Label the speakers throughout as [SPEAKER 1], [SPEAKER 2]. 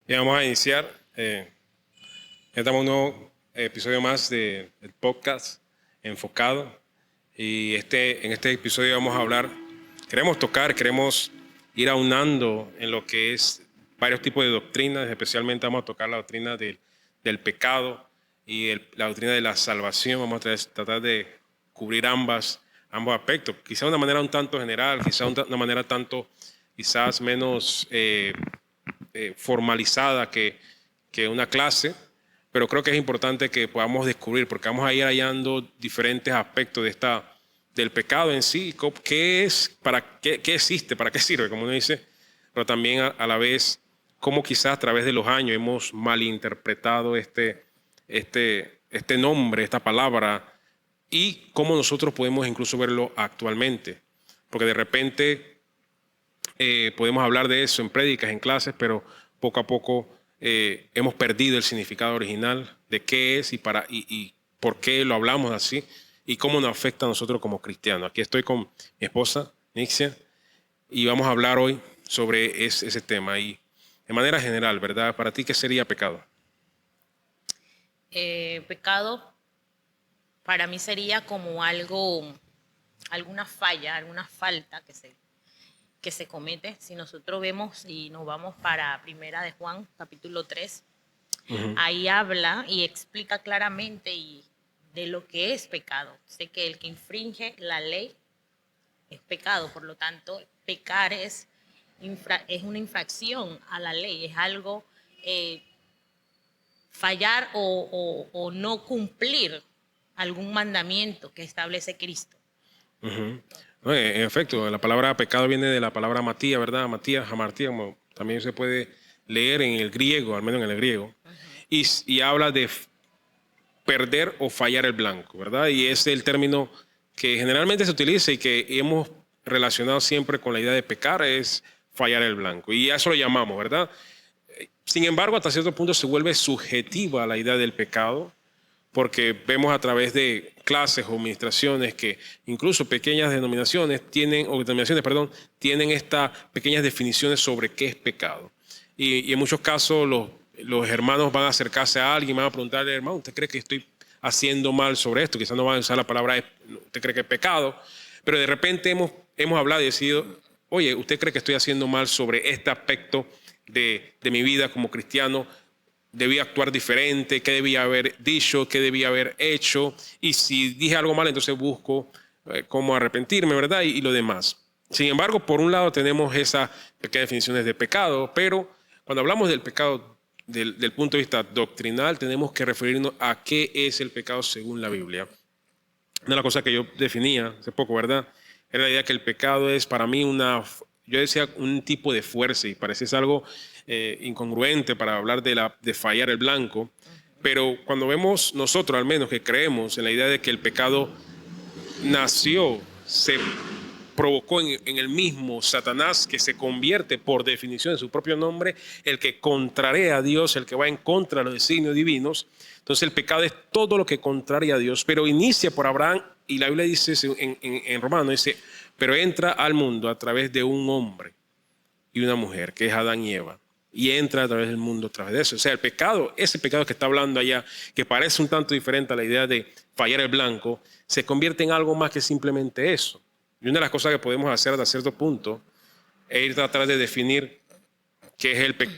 [SPEAKER 1] Bien, vamos a iniciar. Estamos en un nuevo episodio más del podcast enfocado. Y en este episodio vamos a hablar, queremos ir aunando en lo que es varios tipos de doctrinas. Especialmente vamos a tocar la doctrina del pecado y la doctrina de la salvación. Vamos a tratar de cubrir ambos aspectos. Quizá de una manera un tanto general, quizá de una manera quizás menos formalizada que una clase, pero creo que es importante que podamos descubrir, porque vamos a ir hallando diferentes aspectos del pecado en sí, qué es, qué existe, para qué sirve, como uno dice, pero también a la vez cómo quizás a través de los años hemos malinterpretado este nombre, esta palabra, y cómo nosotros podemos incluso verlo actualmente, porque de repente podemos hablar de eso en prédicas, en clases, pero poco a poco hemos perdido el significado original de qué es y por qué lo hablamos así y cómo nos afecta a nosotros como cristianos. Aquí estoy con mi esposa, Nixia, y vamos a hablar hoy sobre ese tema. Y de manera general, ¿verdad? Para ti, ¿qué sería pecado?
[SPEAKER 2] Pecado para mí sería como alguna falla, alguna falta que se comete. Si nosotros vemos y nos vamos para Primera de Juan, capítulo 3, ahí habla y explica claramente de lo que es pecado. Sé que el que infringe la ley es pecado, por lo tanto, pecar es una infracción a la ley, es algo, fallar o no cumplir algún mandamiento que establece Cristo.
[SPEAKER 1] Uh-huh. No, en efecto, la palabra pecado viene de la palabra matía, ¿verdad? Matías, hamartía, como también se puede leer en el griego, al menos en el griego, y habla de perder o fallar el blanco, ¿verdad? Y es el término que generalmente se utiliza y que hemos relacionado siempre con la idea de pecar, es fallar el blanco. Y a eso lo llamamos, ¿verdad? Sin embargo, hasta cierto punto se vuelve subjetiva la idea del pecado, porque vemos a través de clases o administraciones que incluso pequeñas denominaciones tienen estas pequeñas definiciones sobre qué es pecado. Y en muchos casos los hermanos van a acercarse a alguien y van a preguntarle, hermano, ¿usted cree que estoy haciendo mal sobre esto? Quizás no van a usar la palabra, ¿usted cree que es pecado? Pero de repente hemos hablado y decidido, oye, ¿usted cree que estoy haciendo mal sobre este aspecto de mi vida como cristiano? ¿Debía actuar diferente? ¿Qué debía haber dicho? ¿Qué debía haber hecho? Y si dije algo mal, entonces busco cómo arrepentirme, ¿verdad? Y lo demás. Sin embargo, por un lado tenemos esas pequeñas definiciones de pecado, pero cuando hablamos del pecado del punto de vista doctrinal, tenemos que referirnos a qué es el pecado según la Biblia. Una de las cosas que yo definía hace poco, ¿verdad? Era la idea que el pecado es para mí yo decía un tipo de fuerza y parece algo incongruente para hablar de fallar el blanco, pero cuando vemos nosotros al menos que creemos en la idea de que el pecado nació, se provocó en el mismo Satanás, que se convierte por definición en su propio nombre, el que contraria a Dios, el que va en contra de los designios divinos. Entonces el pecado es todo lo que contraria a Dios, pero inicia por Abraham, y la Biblia dice en Romanos, dice, pero entra al mundo a través de un hombre y una mujer, que es Adán y Eva, y entra a través del mundo a través de eso. O sea, el pecado, ese pecado que está hablando allá, que parece un tanto diferente a la idea de fallar el blanco, se convierte en algo más que simplemente eso. Y una de las cosas que podemos hacer hasta cierto punto es ir a tratar de definir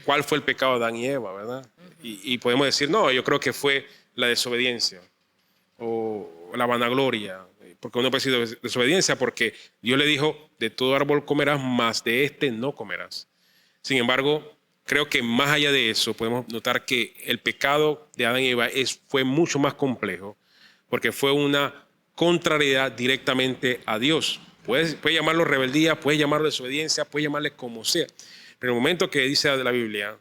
[SPEAKER 1] cuál fue el pecado de Adán y Eva, ¿verdad? Y podemos decir, no, yo creo que fue la desobediencia o la vanagloria, porque uno puede decir desobediencia porque Dios le dijo, de todo árbol comerás, mas de este no comerás. Sin embargo, creo que más allá de eso podemos notar que el pecado de Adán y Eva fue mucho más complejo, porque fue una contrariedad directamente a Dios. Puede llamarlo rebeldía, puede llamarlo desobediencia, puede llamarle como sea. Pero en el momento que dice la Biblia,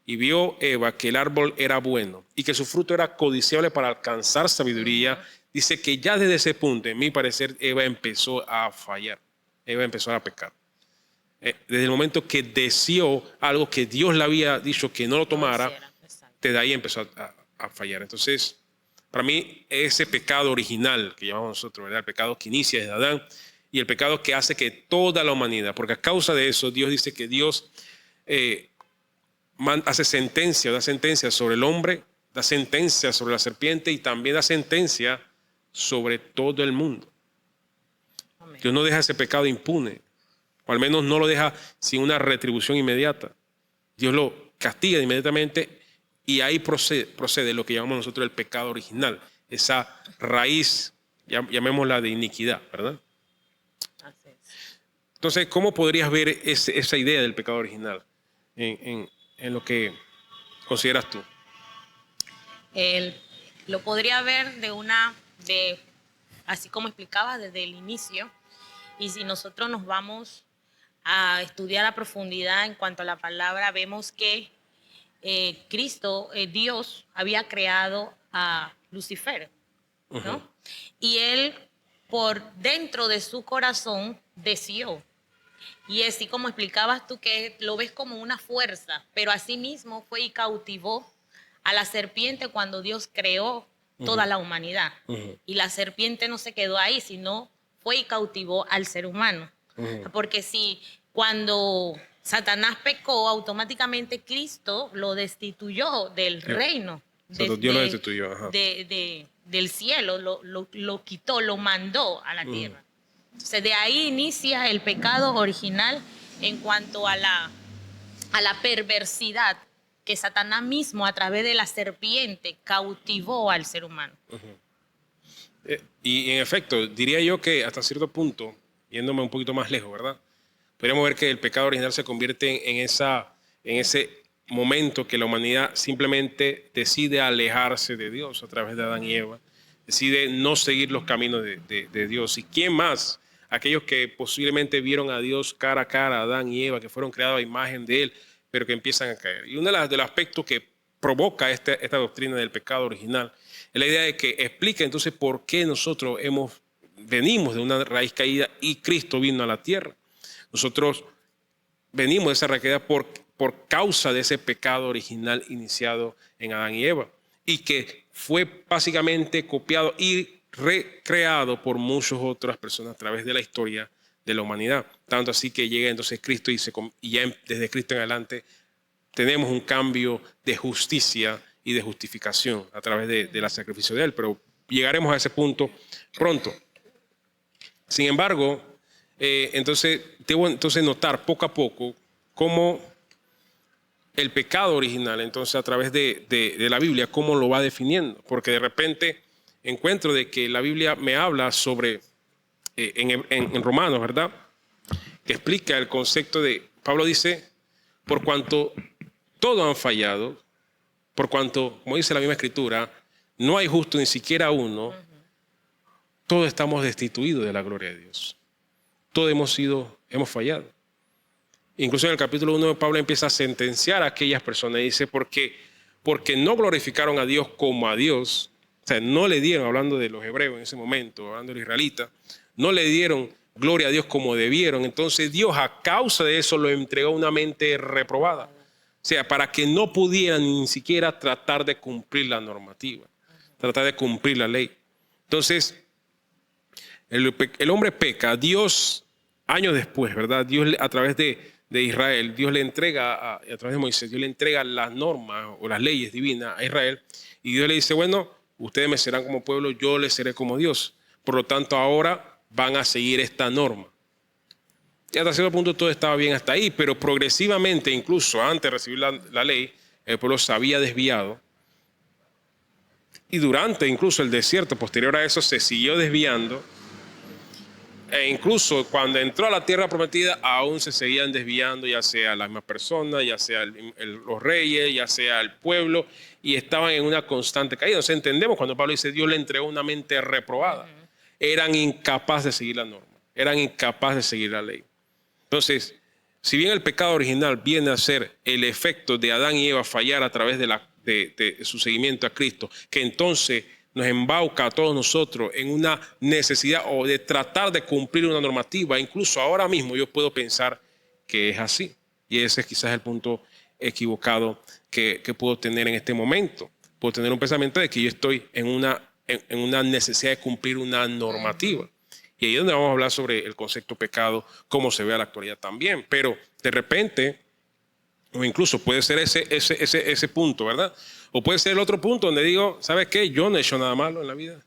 [SPEAKER 1] y vio Eva que el árbol era bueno y que su fruto era codiciable para alcanzar sabiduría, dice que ya desde ese punto, en mi parecer, Eva empezó a fallar. Eva empezó a pecar. Desde el momento que deseó algo que Dios le había dicho que no lo tomara, desde ahí empezó a fallar. Entonces, para mí, ese pecado original que llamamos nosotros, ¿verdad? El pecado que inicia desde Adán y el pecado que hace que toda la humanidad, porque a causa de eso, Dios dice que Dios hace sentencia, da sentencia sobre el hombre, da sentencia sobre la serpiente y también da sentencia sobre todo el mundo.
[SPEAKER 2] Amén.
[SPEAKER 1] Dios no deja ese pecado impune, o al menos no lo deja sin una retribución inmediata. Dios lo castiga inmediatamente y ahí procede lo que llamamos nosotros el pecado original, esa raíz, llamémosla de iniquidad, ¿verdad?
[SPEAKER 2] Así es.
[SPEAKER 1] Entonces, ¿cómo podrías ver esa idea del pecado original en lo que consideras tú?
[SPEAKER 2] Lo podría ver así como explicaba desde el inicio, y si nosotros nos vamos a estudiar a profundidad en cuanto a la palabra, vemos que Dios, había creado a Lucifer, ¿no? Y él, por dentro de su corazón, deseó. Y así como explicabas tú, que lo ves como una fuerza, pero asimismo fue y cautivó a la serpiente cuando Dios creó toda la humanidad. Y la serpiente no se quedó ahí, sino fue y cautivó al ser humano. Porque si cuando Satanás pecó, automáticamente Cristo lo destituyó del reino.
[SPEAKER 1] Dios lo destituyó. Ajá.
[SPEAKER 2] Del cielo, lo quitó, lo mandó a la tierra. Entonces, de ahí inicia el pecado original en cuanto a la perversidad que Satanás mismo, a través de la serpiente, cautivó al ser humano.
[SPEAKER 1] Y en efecto, diría yo que hasta cierto punto, yéndome un poquito más lejos, ¿verdad? Podríamos ver que el pecado original se convierte en ese momento que la humanidad simplemente decide alejarse de Dios a través de Adán y Eva, decide no seguir los caminos de Dios. ¿Y quién más? Aquellos que posiblemente vieron a Dios cara a cara, Adán y Eva, que fueron creados a imagen de Él, pero que empiezan a caer. Y uno de los aspectos que provoca esta doctrina del pecado original es la idea de que explica entonces por qué nosotros venimos de una raíz caída y Cristo vino a la tierra. Nosotros venimos de esa raíz caída por causa de ese pecado original iniciado en Adán y Eva, y que fue básicamente copiado y recreado por muchas otras personas a través de la historia de la humanidad. Tanto así que llega entonces Cristo y ya desde Cristo en adelante tenemos un cambio de justicia y de justificación a través del sacrificio de Él. Pero llegaremos a ese punto pronto. Sin embargo, entonces debo notar poco a poco cómo el pecado original, entonces a través de la Biblia, cómo lo va definiendo. Porque de repente encuentro de que la Biblia me habla sobre, en Romanos, ¿verdad? Que explica el concepto de, Pablo dice, por cuanto todos han fallado, por cuanto, como dice la misma escritura, no hay justo ni siquiera uno, todos estamos destituidos de la gloria de Dios. Todos hemos fallado. Incluso en el capítulo 1 Pablo empieza a sentenciar a aquellas personas y dice, porque no glorificaron a Dios como a Dios, o sea, no le dieron, hablando de los hebreos en ese momento, hablando de los israelitas, no le dieron gloria a Dios como debieron. Entonces Dios, a causa de eso, lo entregó a una mente reprobada. O sea, para que no pudieran ni siquiera tratar de cumplir la normativa, tratar de cumplir la ley. Entonces, el hombre peca. Dios, años después, ¿verdad? Dios, a través de Israel, Dios le entrega, a través de Moisés, Dios le entrega las normas o las leyes divinas a Israel. Y Dios le dice, bueno, ustedes me serán como pueblo, yo les seré como Dios. Por lo tanto, ahora van a seguir esta norma. Y hasta cierto punto todo estaba bien hasta ahí, pero progresivamente, incluso antes de recibir la ley, el pueblo se había desviado. Y durante incluso el desierto, posterior a eso, se siguió desviando. E incluso cuando entró a la tierra prometida, aún se seguían desviando, ya sea las mismas personas, ya sea los reyes, ya sea el pueblo, y estaban en una constante caída. Entonces entendemos cuando Pablo dice, Dios le entregó una mente reprobada. Eran incapaces de seguir la norma, eran incapaces de seguir la ley. Entonces, si bien el pecado original viene a ser el efecto de Adán y Eva fallar a través de su seguimiento a Cristo, que entonces nos embauca a todos nosotros en una necesidad o de tratar de cumplir una normativa. Incluso ahora mismo yo puedo pensar que es así. Y ese es quizás el punto equivocado que puedo tener en este momento. Puedo tener un pensamiento de que yo estoy en una necesidad de cumplir una normativa. Y ahí es donde vamos a hablar sobre el concepto pecado, cómo se ve a la actualidad también. Pero de repente O incluso puede ser ese punto, ¿verdad? O puede ser el otro punto donde digo, ¿sabes qué? Yo no he hecho nada malo en la vida.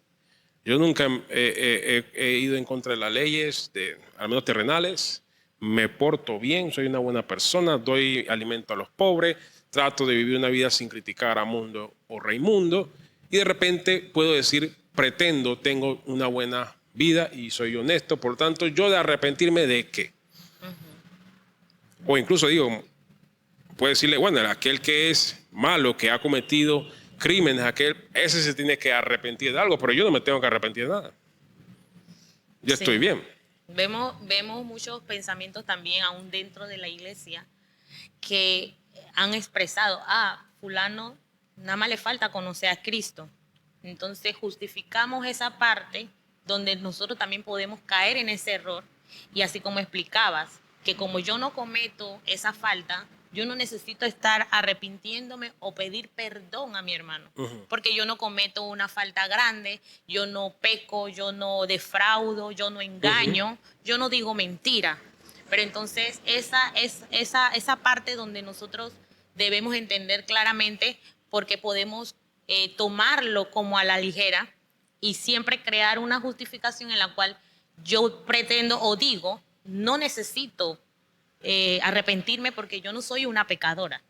[SPEAKER 1] Yo nunca he ido en contra de las leyes, al menos terrenales. Me porto bien, soy una buena persona, doy alimento a los pobres, trato de vivir una vida sin criticar a mundo o Raimundo. Y de repente puedo decir, pretendo, tengo una buena vida y soy honesto. Por lo tanto, yo de arrepentirme de qué. O incluso digo, puede decirle, bueno, aquel que es malo, que ha cometido crímenes, ese se tiene que arrepentir de algo, pero yo no me tengo que arrepentir de nada. Yo
[SPEAKER 2] Sí.
[SPEAKER 1] estoy bien.
[SPEAKER 2] Vemos muchos pensamientos también aún dentro de la iglesia que han expresado, fulano nada más le falta conocer a Cristo. Entonces justificamos esa parte donde nosotros también podemos caer en ese error. Y así como explicabas, que como yo no cometo esa falta, yo no necesito estar arrepintiéndome o pedir perdón a mi hermano, porque yo no cometo una falta grande, yo no peco, yo no defraudo, yo no engaño, yo no digo mentira. Pero entonces esa parte donde nosotros debemos entender claramente, porque podemos tomarlo como a la ligera y siempre crear una justificación en la cual yo pretendo o digo, no necesito arrepentirme porque yo no soy una pecadora.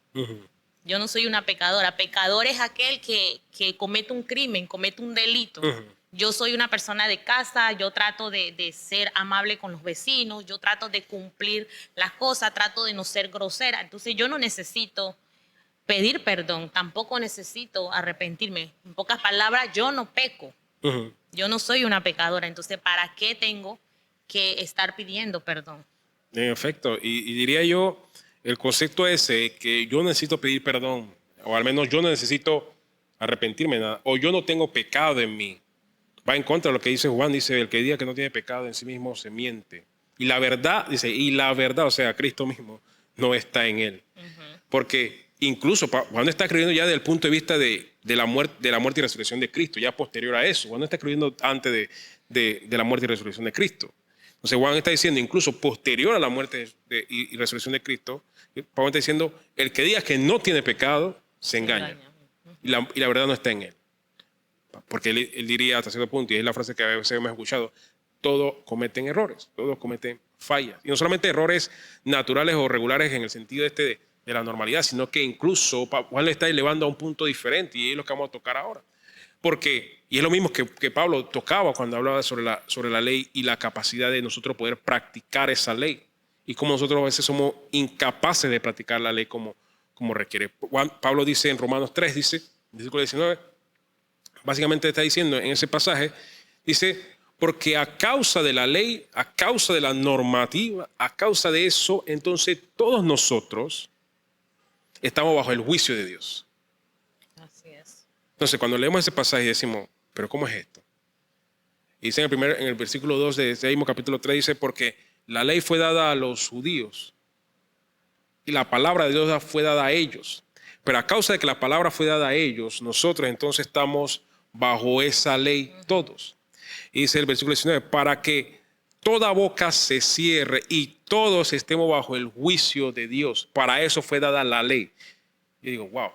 [SPEAKER 2] Yo no soy una pecadora. Pecador es aquel que comete un crimen, comete un delito. Yo soy una persona de casa, yo trato de ser amable con los vecinos, yo trato de cumplir las cosas, trato de no ser grosera. Entonces yo no necesito pedir perdón, tampoco necesito arrepentirme. En pocas palabras, yo no peco. Yo no soy una pecadora. Entonces, ¿para qué tengo que estar pidiendo perdón?
[SPEAKER 1] En efecto, y diría yo, el concepto ese, que yo necesito pedir perdón, o al menos yo no necesito arrepentirme de nada, o yo no tengo pecado en mí, va en contra de lo que dice Juan, dice, el que diga que no tiene pecado en sí mismo se miente. Y la verdad, dice, y la verdad, o sea, Cristo mismo, no está en él. Porque incluso Juan está escribiendo ya desde el punto de vista de la muerte y resurrección de Cristo, ya posterior a eso. Juan no está escribiendo antes de la muerte y resurrección de Cristo. Entonces Juan está diciendo, incluso posterior a la muerte y resurrección de Cristo, Juan está diciendo, el que diga que no tiene pecado, se engaña. Y la verdad no está en él. Porque él diría hasta cierto punto, y es la frase que a veces hemos escuchado, todos cometen errores, todos cometen fallas. Y no solamente errores naturales o regulares en el sentido de la normalidad, sino que incluso Juan le está elevando a un punto diferente, y es lo que vamos a tocar ahora. Porque, y es lo mismo que Pablo tocaba cuando hablaba sobre la ley y la capacidad de nosotros poder practicar esa ley. Y como nosotros a veces somos incapaces de practicar la ley como requiere. Pablo dice en Romanos 3, dice, versículo 19, básicamente está diciendo en ese pasaje, dice, porque a causa de la ley, a causa de la normativa, a causa de eso, entonces todos nosotros estamos bajo el juicio de Dios.
[SPEAKER 2] Así es.
[SPEAKER 1] Entonces, cuando leemos ese pasaje decimos, ¿pero cómo es esto? Y dice en el versículo 2 de ese mismo capítulo 3, dice, porque la ley fue dada a los judíos y la palabra de Dios fue dada a ellos. Pero a causa de que la palabra fue dada a ellos, nosotros entonces estamos bajo esa ley todos. Y dice el versículo 19, para que toda boca se cierre y todos estemos bajo el juicio de Dios. Para eso fue dada la ley. Y digo, wow.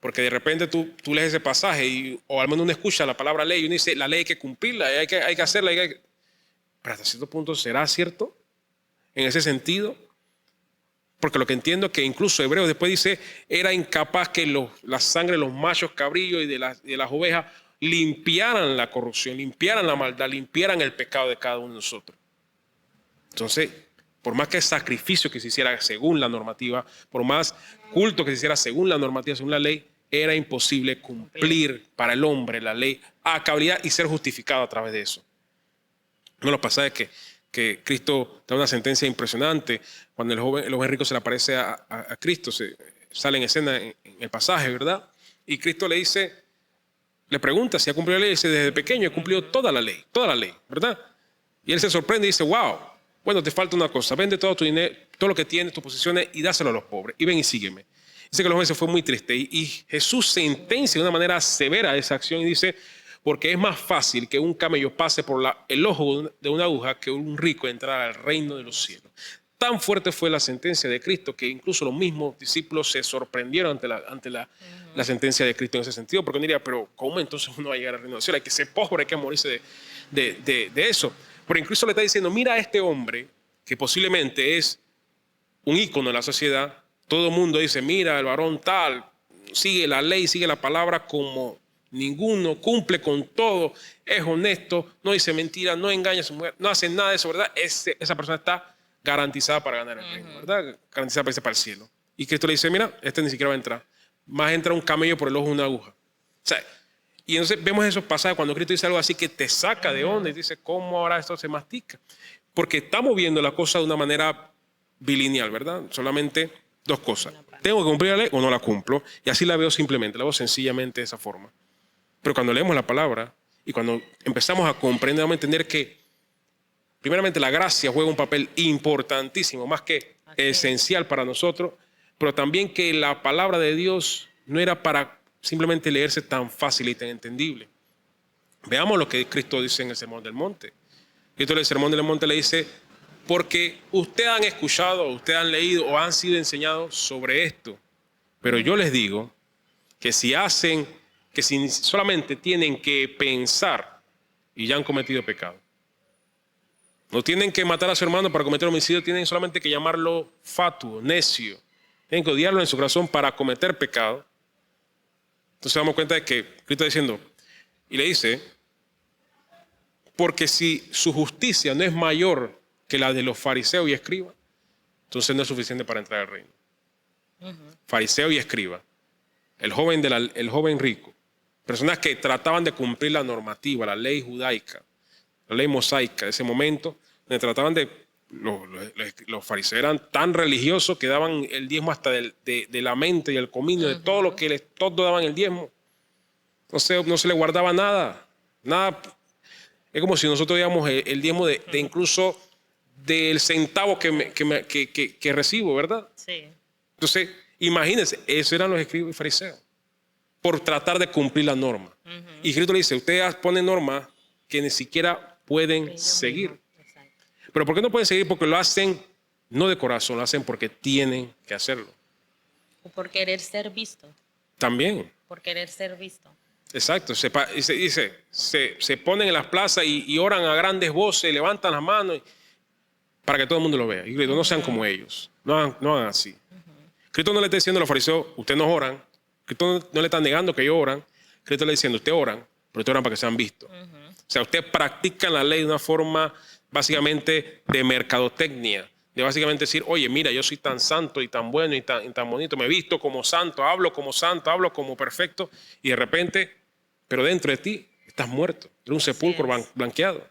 [SPEAKER 1] Porque de repente tú lees ese pasaje o al menos uno escucha la palabra ley y uno dice, la ley hay que cumplirla, hay que hacerla. Pero hasta cierto punto, ¿será cierto en ese sentido? Porque lo que entiendo es que incluso Hebreos después dice, era incapaz que la sangre de los machos cabrillos y de las ovejas limpiaran la corrupción, limpiaran la maldad, limpiaran el pecado de cada uno de nosotros. Entonces, por más que el sacrificio que se hiciera según la normativa, por más culto que se hiciera según la normativa, según la ley, era imposible cumplir para el hombre la ley a cabalidad y ser justificado a través de eso. Uno de los pasajes que Cristo da una sentencia impresionante, cuando el joven rico se le aparece a Cristo, sale en escena en el pasaje, ¿verdad? Y Cristo le pregunta si ha cumplido la ley, y dice, desde pequeño he cumplido toda la ley, ¿verdad? Y él se sorprende y dice, wow, bueno, te falta una cosa, vende todo tu dinero, todo lo que tienes, tus posesiones y dáselo a los pobres y ven y sígueme. Dice que el joven se fue muy triste y Jesús sentencia de una manera severa esa acción y dice, porque es más fácil que un camello pase por el ojo de una aguja que un rico entrar al reino de los cielos. tan fuerte fue la sentencia de Cristo que incluso los mismos discípulos se sorprendieron ante la sentencia de Cristo en ese sentido, porque uno diría, pero ¿cómo entonces uno va a llegar al reino de Dios? Hay que ser pobre, hay que morirse de eso. Pero incluso le está diciendo, mira a este hombre que posiblemente es un ícono de la sociedad. Todo el mundo dice, mira, el varón tal, sigue la ley, sigue la palabra como ninguno, cumple con todo, es honesto, no dice mentiras, no engaña a su mujer, no hace nada de eso, ¿verdad? Esa persona está garantizada para ganar el reino, ¿verdad? Garantizada para irse para el cielo. Y Cristo le dice, mira, este ni siquiera va a entrar. Más entra un camello por el ojo de una aguja. O sea, y entonces vemos esos pasajes cuando Cristo dice algo así que te saca de onda y dice, ¿cómo ahora esto se mastica? Porque estamos viendo la cosa de una manera bilineal, ¿verdad? Solamente dos cosas. ¿Tengo que cumplir la ley o no la cumplo? Y así la veo simplemente, la veo sencillamente de esa forma. Pero cuando leemos la palabra y cuando empezamos a comprender, vamos a entender que primeramente la gracia juega un papel importantísimo, más que esencial para nosotros, pero también que la palabra de Dios no era para simplemente leerse tan fácil y tan entendible. Veamos lo que Cristo dice en el Sermón del Monte. Cristo en el Sermón del Monte le dice, porque ustedes han escuchado, ustedes han leído o han sido enseñados sobre esto, pero yo les digo que si solamente tienen que pensar y ya han cometido pecado. No tienen que matar a su hermano para cometer homicidio, tienen solamente que llamarlo fatuo, necio. Tienen que odiarlo en su corazón para cometer pecado. Entonces damos cuenta de que Cristo está diciendo, y le dice, porque si su justicia no es mayor que la de los fariseos y escribas, entonces no es suficiente para entrar al reino. Fariseo y escriba, el joven rico, personas que trataban de cumplir la normativa, la ley judaica, la ley mosaica de ese momento, donde trataban de, los fariseos eran tan religiosos que daban el diezmo hasta de la mente y el comino, de todo lo que todos daban el diezmo. Entonces no se le guardaba nada. Es como si nosotros diéramos el diezmo de incluso del centavo que recibo, ¿verdad?
[SPEAKER 2] Sí.
[SPEAKER 1] Entonces, imagínense, esos eran los escribas y fariseos, por tratar de cumplir la norma. Y Cristo le dice, ustedes ponen normas que ni siquiera pueden seguir. ¿Pero por qué no pueden seguir? Porque lo hacen no de corazón, lo hacen porque tienen que hacerlo.
[SPEAKER 2] O por querer ser visto.
[SPEAKER 1] También.
[SPEAKER 2] Por querer ser visto.
[SPEAKER 1] Exacto. Se ponen en las plazas y oran a grandes voces, levantan las manos para que todo el mundo lo vea. Y Cristo, no sean como ellos. No hagan así. Cristo no le está diciendo a los fariseos, ustedes no oran. Cristo no le está negando que ellos oran. Cristo le está diciendo, ustedes oran, pero ustedes oran para que sean vistos. O sea, ustedes practican la ley de una forma básicamente de mercadotecnia, de básicamente decir, oye, mira, yo soy tan santo y tan bueno y tan bonito, me he visto como santo, hablo como perfecto, y de repente, pero dentro de ti estás muerto, eres un sepulcro blanqueado.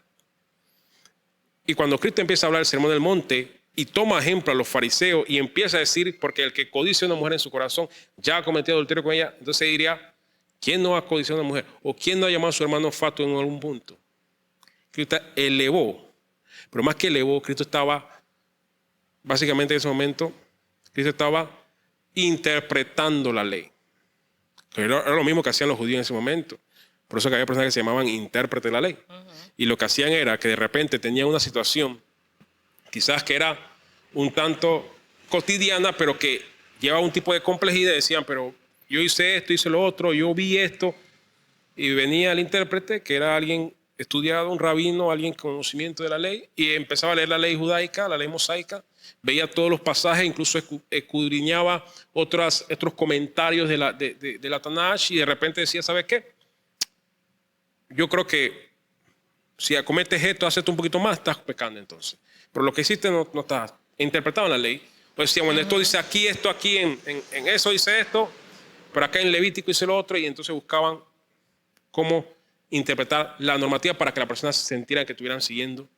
[SPEAKER 1] Y cuando Cristo empieza a hablar del Sermón del Monte y toma ejemplo a los fariseos y empieza a decir, porque el que codicia a una mujer en su corazón ya ha cometido adulterio con ella, entonces diría, ¿quién no ha codiciado a una mujer? ¿O quién no ha llamado a su hermano fatuo en algún punto? Cristo elevó. Pero más que elevó, Cristo estaba, básicamente en ese momento, Cristo estaba interpretando la ley. Era lo mismo que hacían los judíos en ese momento. Por eso que había personas que se llamaban intérpretes de la ley. Y lo que hacían era que de repente tenían una situación, quizás que era un tanto cotidiana, pero que llevaba un tipo de complejidad y decían, pero yo hice esto, hice lo otro, yo vi esto. Y venía el intérprete, que era alguien estudiado, un rabino, alguien con conocimiento de la ley, y empezaba a leer la ley judaica, la ley mosaica, veía todos los pasajes, incluso escudriñaba otros comentarios de la Tanaj, y de repente decía, ¿sabes qué? Yo creo que si cometes esto, haces esto un poquito más, estás pecando entonces. Pero lo que hiciste no estás. Interpretaban la ley. Pues decían, bueno, esto dice aquí, esto aquí, en eso dice esto, pero acá en Levítico dice lo otro, y entonces buscaban cómo interpretar la normativa para que las personas sintieran que estuvieran siguiendo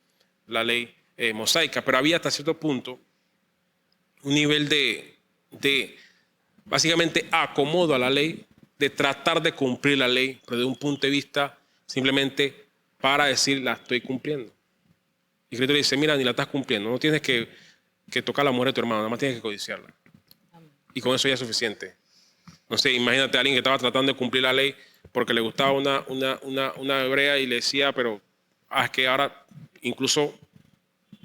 [SPEAKER 1] la ley mosaica. Pero había hasta cierto punto un nivel de básicamente acomodo a la ley, de tratar de cumplir la ley, pero de un punto de vista simplemente para decir la estoy cumpliendo. Y Cristo le dice, mira, ni la estás cumpliendo, no tienes que tocar a la mujer de tu hermano, nada más tienes que codiciarla. Y con eso ya es suficiente. No sé, imagínate a alguien que estaba tratando de cumplir la ley porque le gustaba una hebrea y le decía, pero es que ahora incluso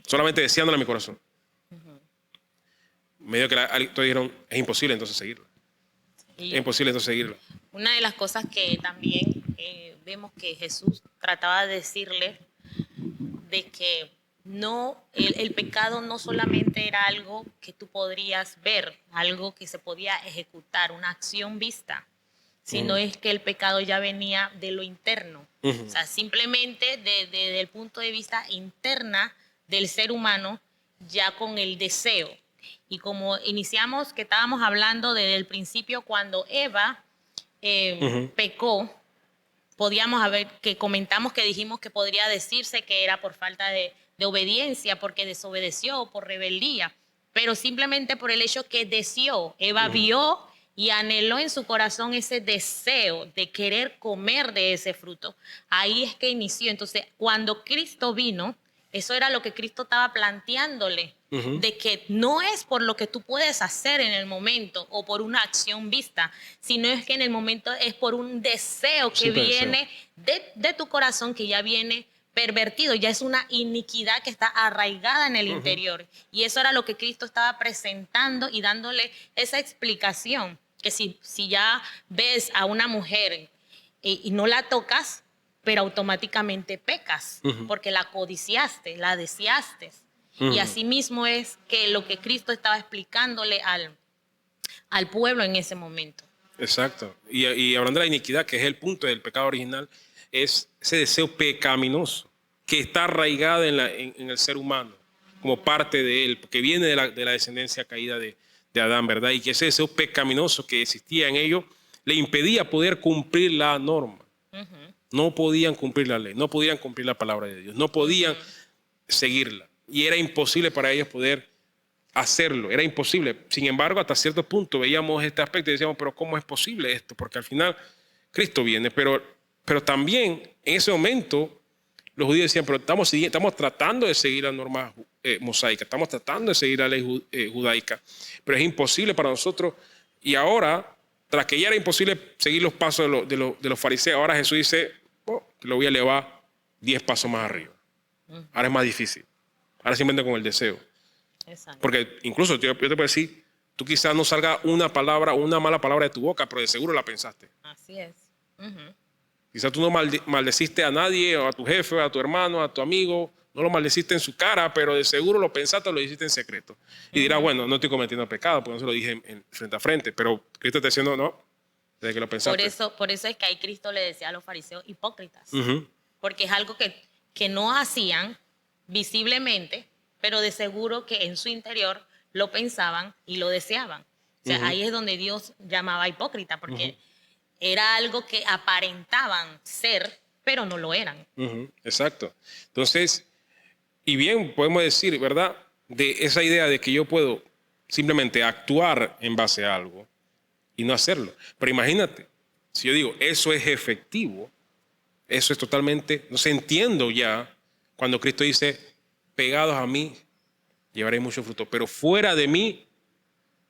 [SPEAKER 1] solamente deseándola en mi corazón. medio que todos dijeron, es imposible entonces seguirla.
[SPEAKER 2] Y
[SPEAKER 1] Es imposible entonces seguirla.
[SPEAKER 2] una de las cosas que también vemos que Jesús trataba de decirle de que no, el pecado no solamente era algo que tú podrías ver, algo que se podía ejecutar, una acción vista, sino es que el pecado ya venía de lo interno. O sea, simplemente desde el punto de vista interna del ser humano, ya con el deseo. Y como iniciamos, que estábamos hablando desde el principio, cuando Eva pecó, podíamos haber, que comentamos que dijimos que podría decirse que era por falta de obediencia, porque desobedeció, por rebeldía, pero simplemente por el hecho que deseó. Eva vio y anheló en su corazón ese deseo de querer comer de ese fruto. Ahí es que inició. Entonces, cuando Cristo vino, eso era lo que Cristo estaba planteándole, de que no es por lo que tú puedes hacer en el momento o por una acción vista, sino es que en el momento es por un deseo que
[SPEAKER 1] Simple
[SPEAKER 2] viene de tu corazón, que ya viene pervertido, ya es una iniquidad que está arraigada en el interior. Y eso era lo que Cristo estaba presentando y dándole esa explicación, que si ya ves a una mujer y no la tocas, pero automáticamente pecas, porque la codiciaste, la deseaste. Y así mismo es que lo que Cristo estaba explicándole al pueblo en ese momento.
[SPEAKER 1] Exacto. Y hablando de la iniquidad, que es el punto del pecado original, es ese deseo pecaminoso que está arraigado en el ser humano, como parte de él, que viene de la descendencia caída de Adán, ¿verdad? Y que ese deseo pecaminoso que existía en ellos le impedía poder cumplir la norma. No podían cumplir la ley, no podían cumplir la palabra de Dios, no podían seguirla. Y era imposible para ellos poder hacerlo, era imposible. Sin embargo, hasta cierto punto veíamos este aspecto y decíamos, pero ¿cómo es posible esto? Porque al final Cristo viene, pero también en ese momento los judíos decían, pero estamos tratando de seguir la norma mosaica, estamos tratando de seguir la ley judaica, pero es imposible para nosotros. Y ahora, tras que ya era imposible seguir los pasos de los fariseos, ahora Jesús dice, que lo voy a elevar 10 pasos más arriba. Ahora es más difícil. Ahora simplemente con el deseo.
[SPEAKER 2] Exacto.
[SPEAKER 1] Porque incluso yo te puedo decir, tú quizás no salga una mala palabra de tu boca, pero de seguro la pensaste.
[SPEAKER 2] Así es.
[SPEAKER 1] Quizás tú no maldeciste a nadie, o a tu jefe, a tu hermano, a tu amigo, no lo maldeciste en su cara, pero de seguro lo pensaste o lo hiciste en secreto. Y dirás, bueno, no estoy cometiendo pecado, porque no se lo dije frente a frente, pero Cristo está diciendo, no, desde que lo pensaste.
[SPEAKER 2] Por eso es que ahí Cristo le decía a los fariseos hipócritas, porque es algo que no hacían visiblemente, pero de seguro que en su interior lo pensaban y lo deseaban. O sea, ahí es donde Dios llamaba hipócrita, porque era algo que aparentaban ser, pero no lo eran.
[SPEAKER 1] Exacto. Entonces, y bien podemos decir, ¿verdad? De esa idea de que yo puedo simplemente actuar en base a algo y no hacerlo. Pero imagínate, si yo digo, eso es efectivo, eso es totalmente, no sé, entiendo ya cuando Cristo dice, pegados a mí, llevaréis mucho fruto, pero fuera de mí,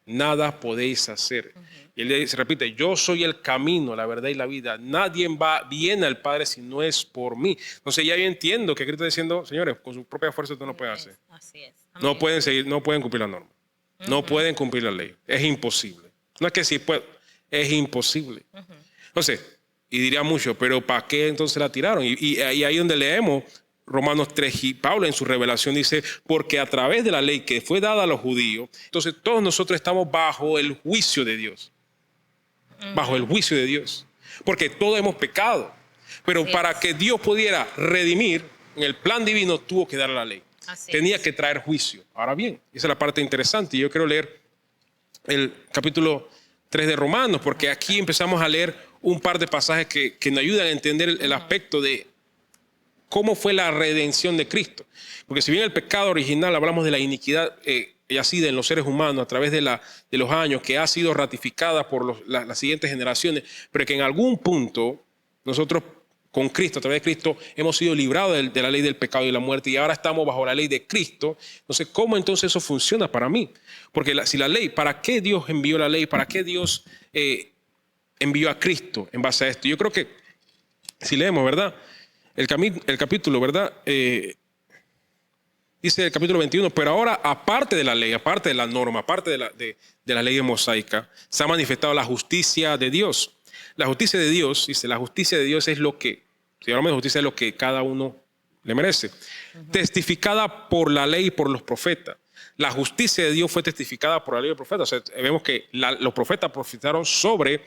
[SPEAKER 1] nada podéis hacer. Y él se repite, yo soy el camino, la verdad y la vida. Nadie viene al Padre si no es por mí. Entonces ya yo entiendo que Cristo está diciendo, señores, con su propia fuerza tú no puedes hacer.
[SPEAKER 2] Así es.
[SPEAKER 1] No pueden seguir, no pueden cumplir la norma. No pueden cumplir la ley. Es imposible. No es que sí puedo, es imposible. Entonces, y diría mucho, pero ¿para qué entonces la tiraron? Y ahí donde leemos Romanos 3, y Pablo en su revelación dice, porque a través de la ley que fue dada a los judíos, entonces todos nosotros estamos bajo el juicio de Dios. Bajo el juicio de Dios. Porque todos hemos pecado. Pero para que Dios pudiera redimir, en el plan divino tuvo que dar la ley. Tenía que traer juicio. Ahora bien, esa es la parte interesante. Yo quiero leer el capítulo 3 de Romanos, porque aquí empezamos a leer un par de pasajes que nos ayudan a entender el aspecto de cómo fue la redención de Cristo. Porque si bien el pecado original, hablamos de la iniquidad yacida en los seres humanos a través de los años, que ha sido ratificada por las siguientes generaciones, pero que en algún punto nosotros con Cristo, a través de Cristo, hemos sido librados de la ley del pecado y la muerte y ahora estamos bajo la ley de Cristo. Entonces, ¿cómo entonces eso funciona para mí? Porque si la ley, ¿para qué Dios envió la ley? ¿Para qué Dios envió a Cristo en base a esto? Yo creo que si leemos, ¿verdad? El capítulo, ¿verdad? dice el capítulo 21, pero ahora aparte de la ley, aparte de la norma, aparte de la ley mosaica, se ha manifestado la justicia de Dios. La justicia de Dios, dice, la justicia de Dios es lo que, si hablamos de justicia, es lo que cada uno le merece. Testificada por la ley y por los profetas. La justicia de Dios fue testificada por la ley y los profetas. O sea, vemos que los profetas profetizaron sobre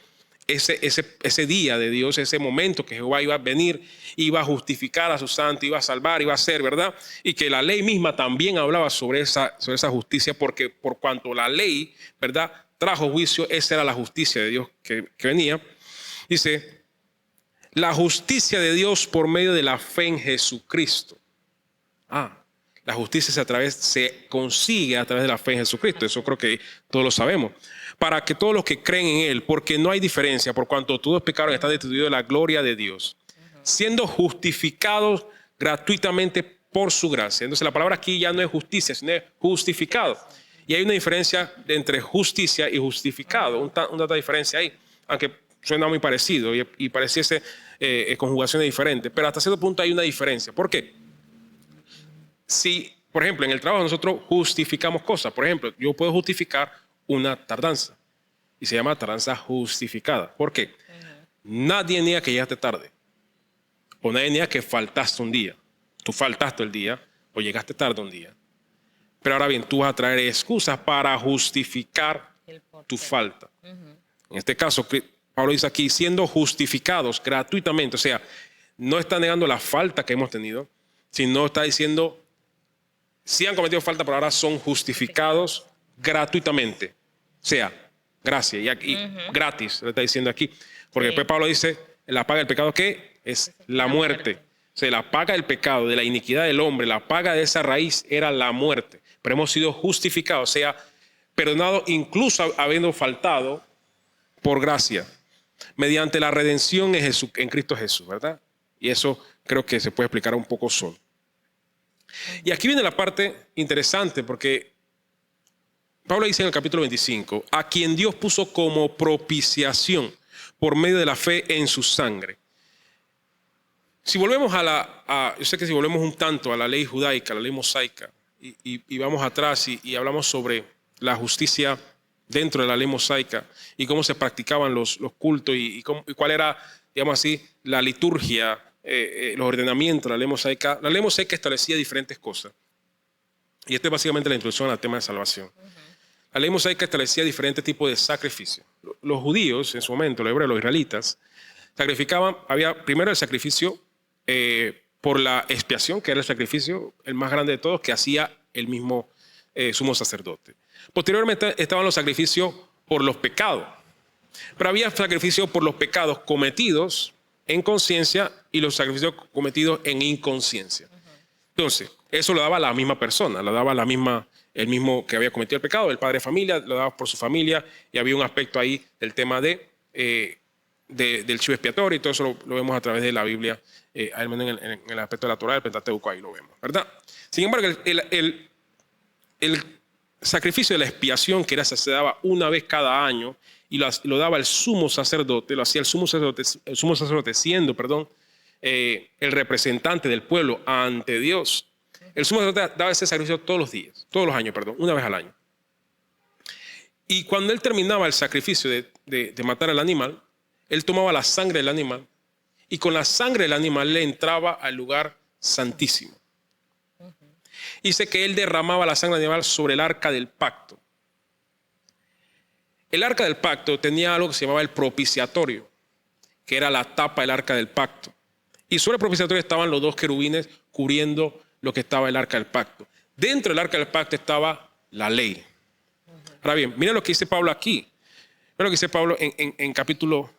[SPEAKER 1] ese día de Dios, ese momento que Jehová iba a venir, iba a justificar a su santo, iba a salvar, iba a ser, ¿verdad? Y que la ley misma también hablaba sobre esa justicia, porque por cuanto la ley, ¿verdad?, trajo juicio, esa era la justicia de Dios que venía. Dice, la justicia de Dios por medio de la fe en Jesucristo. La justicia se consigue a través de la fe en Jesucristo. Eso creo que todos lo sabemos. Para que todos los que creen en Él, porque no hay diferencia, por cuanto todos pecaron y están destituidos de la gloria de Dios, siendo justificados gratuitamente por su gracia. Entonces la palabra aquí ya no es justicia, sino es justificado. Y hay una diferencia entre justicia y justificado, una diferencia ahí, aunque suena muy parecido y pareciese conjugaciones diferentes, pero hasta cierto punto hay una diferencia. ¿Por qué? Si, por ejemplo, en el trabajo nosotros justificamos cosas. Por ejemplo, yo puedo justificar una tardanza y se llama tardanza justificada. ¿Por qué? Nadie niega que llegaste tarde o nadie niega que faltaste un día. Tú faltaste el día o llegaste tarde un día. Pero ahora bien, tú vas a traer excusas para justificar tu falta. En este caso, Pablo dice aquí, siendo justificados gratuitamente. O sea, no está negando la falta que hemos tenido, sino está diciendo, sí han cometido falta, pero ahora son justificados gratuitamente. O sea, gracia y gratis, le está diciendo aquí. Porque después Pablo dice, la paga del pecado, ¿qué? Es la muerte. O sea, la paga del pecado, de la iniquidad del hombre, la paga de esa raíz era la muerte. Pero hemos sido justificados, o sea, perdonados incluso habiendo faltado por gracia, mediante la redención en Cristo Jesús, ¿verdad? Y eso creo que se puede explicar un poco solo. Y aquí viene la parte interesante, porque Pablo dice en el capítulo 25, a quien Dios puso como propiciación por medio de la fe en su sangre. Si volvemos yo sé que si volvemos un tanto a la ley judaica, a la ley mosaica, y vamos atrás y hablamos sobre la justicia dentro de la ley mosaica y cómo se practicaban los cultos y cuál era, digamos así, la liturgia, los ordenamientos, la ley mosaica. La ley mosaica establecía diferentes cosas. Y esta es básicamente la introducción al tema de salvación. La ley mosaica establecía diferentes tipos de sacrificios. Los judíos, en su momento, los hebreos, los israelitas, sacrificaban, había primero el sacrificio por la expiación, que era el sacrificio el más grande de todos, que hacía el mismo sumo sacerdote. Posteriormente estaban los sacrificios por los pecados. Pero había sacrificios por los pecados cometidos en conciencia y los sacrificios cometidos en inconsciencia. Entonces, eso lo daba la misma persona, lo daba el mismo que había cometido el pecado, el padre de familia, lo daba por su familia, y había un aspecto ahí del tema del chivo expiatorio, y todo eso lo vemos a través de la Biblia, al menos en el aspecto de la Torá, el Pentateuco, ahí lo vemos, ¿verdad? Sin embargo, el sacrificio de la expiación, que se daba una vez cada año, y lo daba el sumo sacerdote, lo hacía el sumo sacerdote siendo, el representante del pueblo ante Dios. El sumo sacerdote daba ese sacrificio todos los años, una vez al año. Y cuando él terminaba el sacrificio de matar al animal, él tomaba la sangre del animal y con la sangre del animal le entraba al lugar santísimo. Dice que él derramaba la sangre del animal sobre el arca del pacto. El arca del pacto tenía algo que se llamaba el propiciatorio, que era la tapa del arca del pacto. Y sobre el propiciatorio estaban los dos querubines cubriendo lo que estaba el arca del pacto. Dentro del arca del pacto estaba la ley. Ahora bien, mira lo que dice Pablo aquí. Mira lo que dice Pablo en capítulo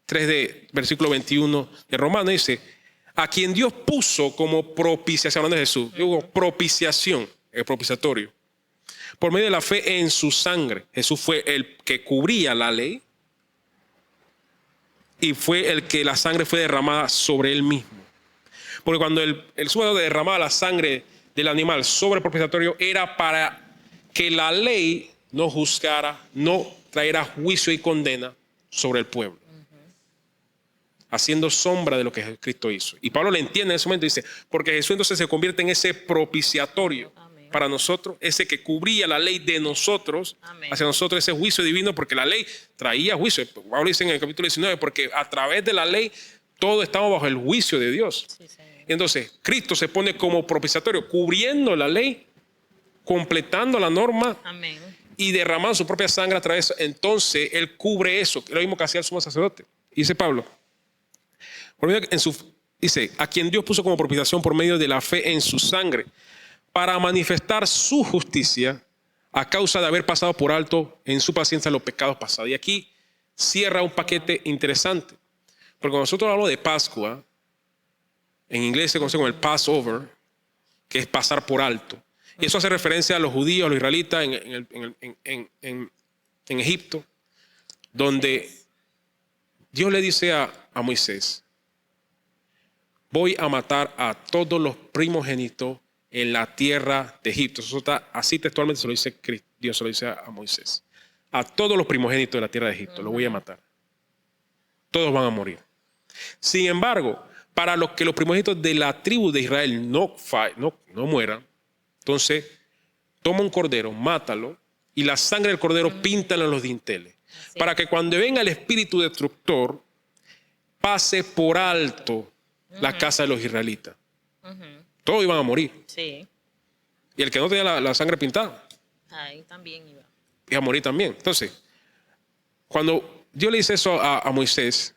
[SPEAKER 1] 3 de versículo 21 de Romanos. Dice, a quien Dios puso como propiciación, hablando de Jesús, digo, propiciación, el propiciatorio, por medio de la fe en su sangre. Jesús fue el que cubría la ley y fue el que la sangre fue derramada sobre él mismo. Porque cuando el sumo derramaba la sangre del animal sobre el propiciatorio, era para que la ley no juzgara, no trajera juicio y condena sobre el pueblo. haciendo sombra de lo que Cristo hizo. Y Pablo le entiende en ese momento, dice, porque Jesús entonces se convierte en ese propiciatorio para nosotros, ese que cubría la ley de nosotros, hacia nosotros, ese juicio divino, porque la ley traía juicio. Pablo dice en el capítulo 19, porque a través de la ley todos estamos bajo el juicio de Dios.
[SPEAKER 2] Sí, señor.
[SPEAKER 1] Entonces, Cristo se pone como propiciatorio, cubriendo la ley, completando la norma.
[SPEAKER 2] Amén.
[SPEAKER 1] Y derramando su propia sangre a través, entonces Él cubre eso, lo mismo que hacía el sumo sacerdote. Dice Pablo, dice, a quien Dios puso como propiciación por medio de la fe en su sangre, para manifestar su justicia a causa de haber pasado por alto en su paciencia los pecados pasados. Y aquí cierra un paquete interesante, porque cuando nosotros hablamos de Pascua, en inglés se conoce como el Passover, que es pasar por alto. Y eso hace referencia a los judíos, a los israelitas en Egipto, donde Dios le dice a Moisés, voy a matar a todos los primogénitos en la tierra de Egipto. Eso está, así textualmente se lo dice Dios, se lo dice a Moisés. A todos los primogénitos de la tierra de Egipto los voy a matar. Todos van a morir. Sin embargo, para los que los primogénitos de la tribu de Israel no mueran, entonces toma un cordero, mátalo, y la sangre del cordero píntala en los dinteles. Sí. Para que cuando venga el espíritu destructor, pase por alto la casa de los israelitas. Todos iban a morir.
[SPEAKER 2] Sí.
[SPEAKER 1] Y el que no tenía la sangre pintada,
[SPEAKER 2] ahí también iba
[SPEAKER 1] a morir también. Entonces, cuando Dios le dice eso a Moisés,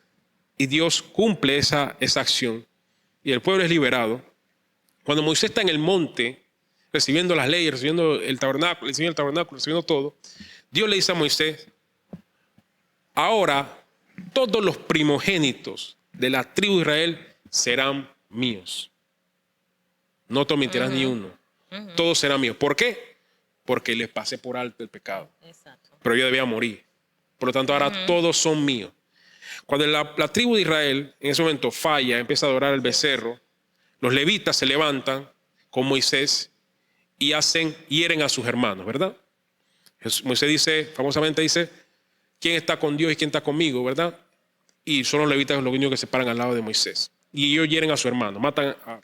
[SPEAKER 1] y Dios cumple esa acción, y el pueblo es liberado, cuando Moisés está en el monte, recibiendo las leyes, recibiendo el tabernáculo, recibiendo todo, Dios le dice a Moisés, ahora todos los primogénitos de la tribu de Israel serán míos. No te omitirás ni uno. Todos serán míos. ¿Por qué? Porque les pasé por alto el pecado.
[SPEAKER 2] Exacto.
[SPEAKER 1] Pero yo debía morir. Por lo tanto, ahora todos son míos. Cuando la tribu de Israel en ese momento falla, empieza a adorar el becerro, los levitas se levantan con Moisés y hieren a sus hermanos, ¿verdad? Moisés dice, famosamente dice, ¿quién está con Dios y quién está conmigo, verdad? Y son los levitas los únicos que se paran al lado de Moisés. Y ellos hieren a su hermano, matan a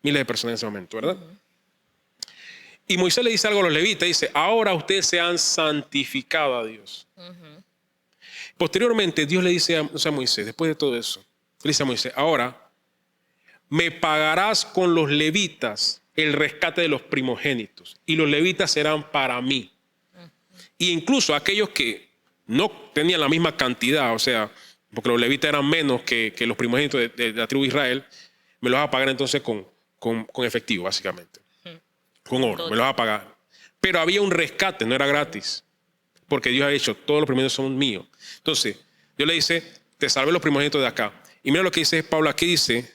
[SPEAKER 1] miles de personas en ese momento, ¿verdad? Y Moisés le dice algo a los levitas, dice, ahora ustedes se han santificado a Dios. Posteriormente, Dios le dice a Moisés, después de todo eso, le dice a Moisés, ahora me pagarás con los levitas el rescate de los primogénitos, y los levitas serán para mí. Y incluso aquellos que no tenían la misma cantidad, o sea, porque los levitas eran menos que los primogénitos de la tribu de Israel, me los vas a pagar entonces con efectivo, básicamente. Con oro, me los vas a pagar. Pero había un rescate, no era gratis. Porque Dios ha dicho, todos los primogénitos son míos. Entonces, Dios le dice, te salvé los primogénitos de acá. Y mira lo que dice Pablo aquí, dice,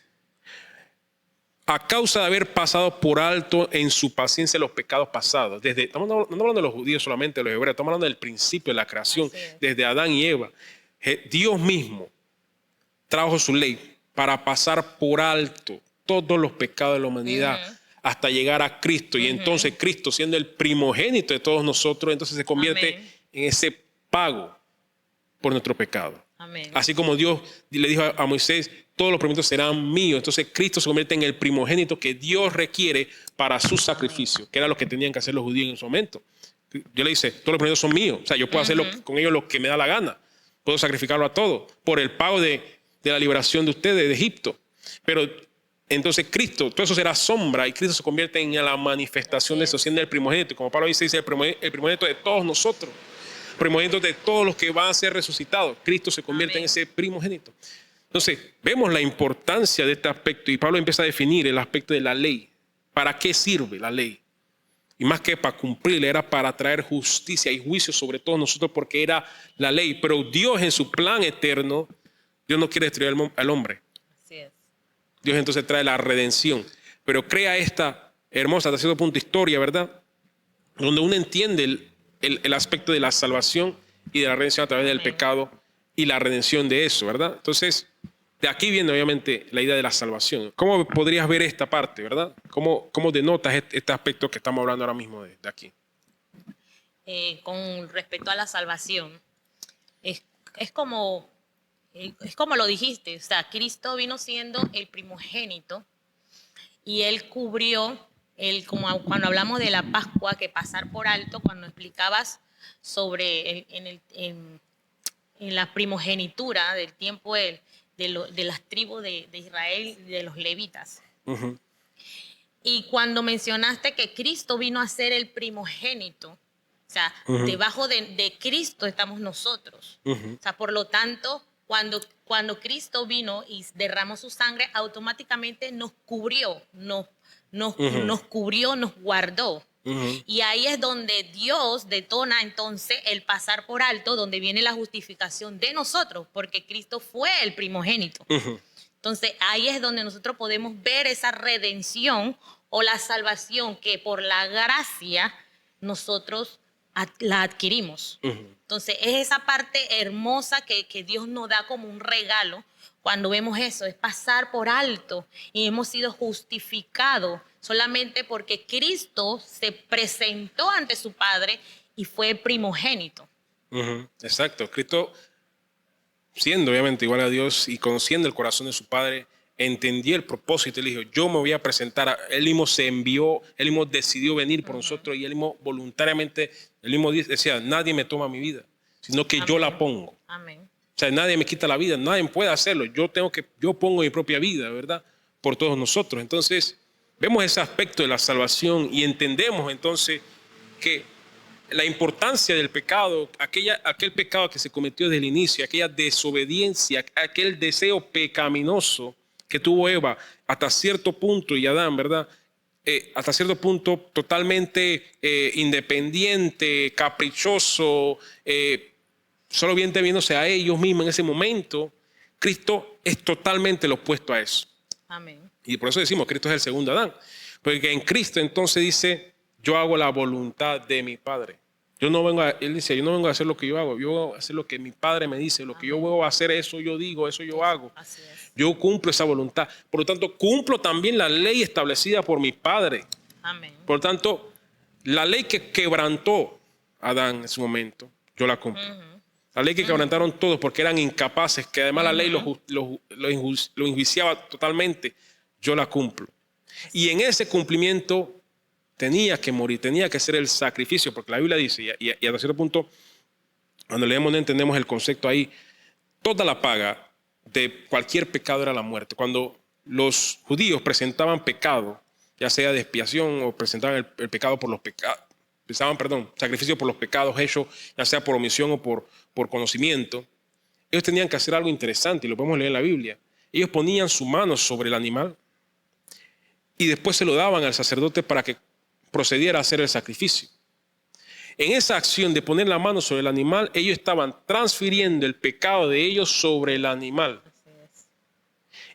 [SPEAKER 1] a causa de haber pasado por alto en su paciencia los pecados pasados. Estamos no hablando de los judíos solamente, de los hebreos, estamos hablando del principio de la creación, desde Adán y Eva. Dios mismo trajo su ley para pasar por alto todos los pecados de la humanidad hasta llegar a Cristo. Y entonces Cristo, siendo el primogénito de todos nosotros, entonces se convierte en ese pago por nuestro pecado.
[SPEAKER 2] Amén.
[SPEAKER 1] Así como Dios le dijo a Moisés, todos los primogénitos serán míos. Entonces Cristo se convierte en el primogénito que Dios requiere para su sacrificio, que era lo que tenían que hacer los judíos en su momento. Dios le dice, todos los primogénitos son míos. O sea, yo puedo hacer con ellos lo que me da la gana. Puedo sacrificarlo a todos por el pago de la liberación de ustedes de Egipto. Pero entonces Cristo, todo eso será sombra, y Cristo se convierte en la manifestación de eso, siendo el primogénito. Como Pablo dice el primogénito de todos nosotros, primogénito de todos los que van a ser resucitados. Cristo se convierte en ese primogénito. Entonces, vemos la importancia de este aspecto, y Pablo empieza a definir el aspecto de la ley. ¿Para qué sirve la ley? Y más que para cumplirla, era para traer justicia y juicio sobre todos nosotros, porque era la ley. Pero Dios, en su plan eterno, Dios no quiere destruir al hombre.
[SPEAKER 2] Así es.
[SPEAKER 1] Dios entonces trae la redención, pero crea esta hermosa, hasta cierto punto, historia, ¿verdad? Donde uno entiende el aspecto de la salvación y de la redención a través del pecado y la redención de eso, ¿verdad? Entonces, de aquí viene obviamente la idea de la salvación. ¿Cómo podrías ver esta parte, verdad? ¿Cómo denotas este aspecto que estamos hablando ahora mismo de aquí?
[SPEAKER 2] Con respecto a la salvación, es como es como lo dijiste, o sea, Cristo vino siendo el primogénito y él cubrió, como cuando hablamos de la Pascua, que pasar por alto, cuando explicabas sobre en la primogenitura del tiempo de las tribus de Israel y de los levitas.
[SPEAKER 1] Ujú,
[SPEAKER 2] Y cuando mencionaste que Cristo vino a ser el primogénito, o sea,
[SPEAKER 1] ujú,
[SPEAKER 2] debajo de Cristo estamos nosotros.
[SPEAKER 1] ujú,
[SPEAKER 2] O sea, por lo tanto, cuando Cristo vino y derramó su sangre, automáticamente nos cubrió,
[SPEAKER 1] ujú,
[SPEAKER 2] nos cubrió, nos guardó.
[SPEAKER 1] ujú,
[SPEAKER 2] Y ahí es donde Dios detona entonces el pasar por alto, donde viene la justificación de nosotros, porque Cristo fue el primogénito.
[SPEAKER 1] ujú,
[SPEAKER 2] Entonces ahí es donde nosotros podemos ver esa redención o la salvación que por la gracia nosotros la adquirimos.
[SPEAKER 1] ujú.
[SPEAKER 2] Entonces es esa parte hermosa que Dios nos da como un regalo cuando vemos eso, es pasar por alto y hemos sido justificados solamente porque Cristo se presentó ante su Padre y fue el primogénito.
[SPEAKER 1] Ujú, exacto. Cristo, siendo obviamente igual a Dios y conociendo el corazón de su Padre, entendía el propósito y le dijo, yo me voy a presentar. Él mismo se envió, él mismo decidió venir por nosotros y él mismo voluntariamente, él mismo decía, nadie me toma mi vida, sino que yo la
[SPEAKER 2] Amén.
[SPEAKER 1] pongo.
[SPEAKER 2] Amén.
[SPEAKER 1] O sea, nadie me quita la vida, nadie puede hacerlo. Yo pongo mi propia vida, ¿verdad? Por todos nosotros. Entonces, vemos ese aspecto de la salvación y entendemos entonces que la importancia del pecado, aquel pecado que se cometió desde el inicio, aquella desobediencia, aquel deseo pecaminoso que tuvo Eva hasta cierto punto y Adán, ¿verdad? Hasta cierto punto totalmente independiente, caprichoso, solo bien viéndose a ellos mismos en ese momento. Cristo es totalmente lo opuesto a eso.
[SPEAKER 2] Amén.
[SPEAKER 1] Y por eso decimos, Cristo es el segundo Adán. Porque en Cristo entonces dice, yo hago la voluntad de mi Padre. Él dice, yo no vengo a hacer lo que yo hago, yo voy a hacer lo que mi Padre me dice, lo que yo voy a hacer, eso yo digo, eso yo hago.
[SPEAKER 2] Así es.
[SPEAKER 1] Yo cumplo esa voluntad. Por lo tanto, cumplo también la ley establecida por mi Padre.
[SPEAKER 2] Amén.
[SPEAKER 1] Por lo tanto, la ley que quebrantó Adán en su momento, yo la cumplo. La ley que quebrantaron todos porque eran incapaces, que además la ley lo enjuiciaba totalmente, yo la cumplo. Y en ese cumplimiento tenía que morir, tenía que ser el sacrificio, porque la Biblia dice, y hasta cierto punto, cuando leemos no entendemos el concepto ahí, toda la paga de cualquier pecado era la muerte. Cuando los judíos presentaban pecado, ya sea de expiación o presentaban el pecado por los pecados, sacrificio por los pecados hechos, ya sea por omisión o por conocimiento, ellos tenían que hacer algo interesante y lo podemos leer en la Biblia. Ellos ponían su mano sobre el animal y después se lo daban al sacerdote para que procediera a hacer el sacrificio. En esa acción de poner la mano sobre el animal, ellos estaban transfiriendo el pecado de ellos sobre el animal.
[SPEAKER 2] Así es.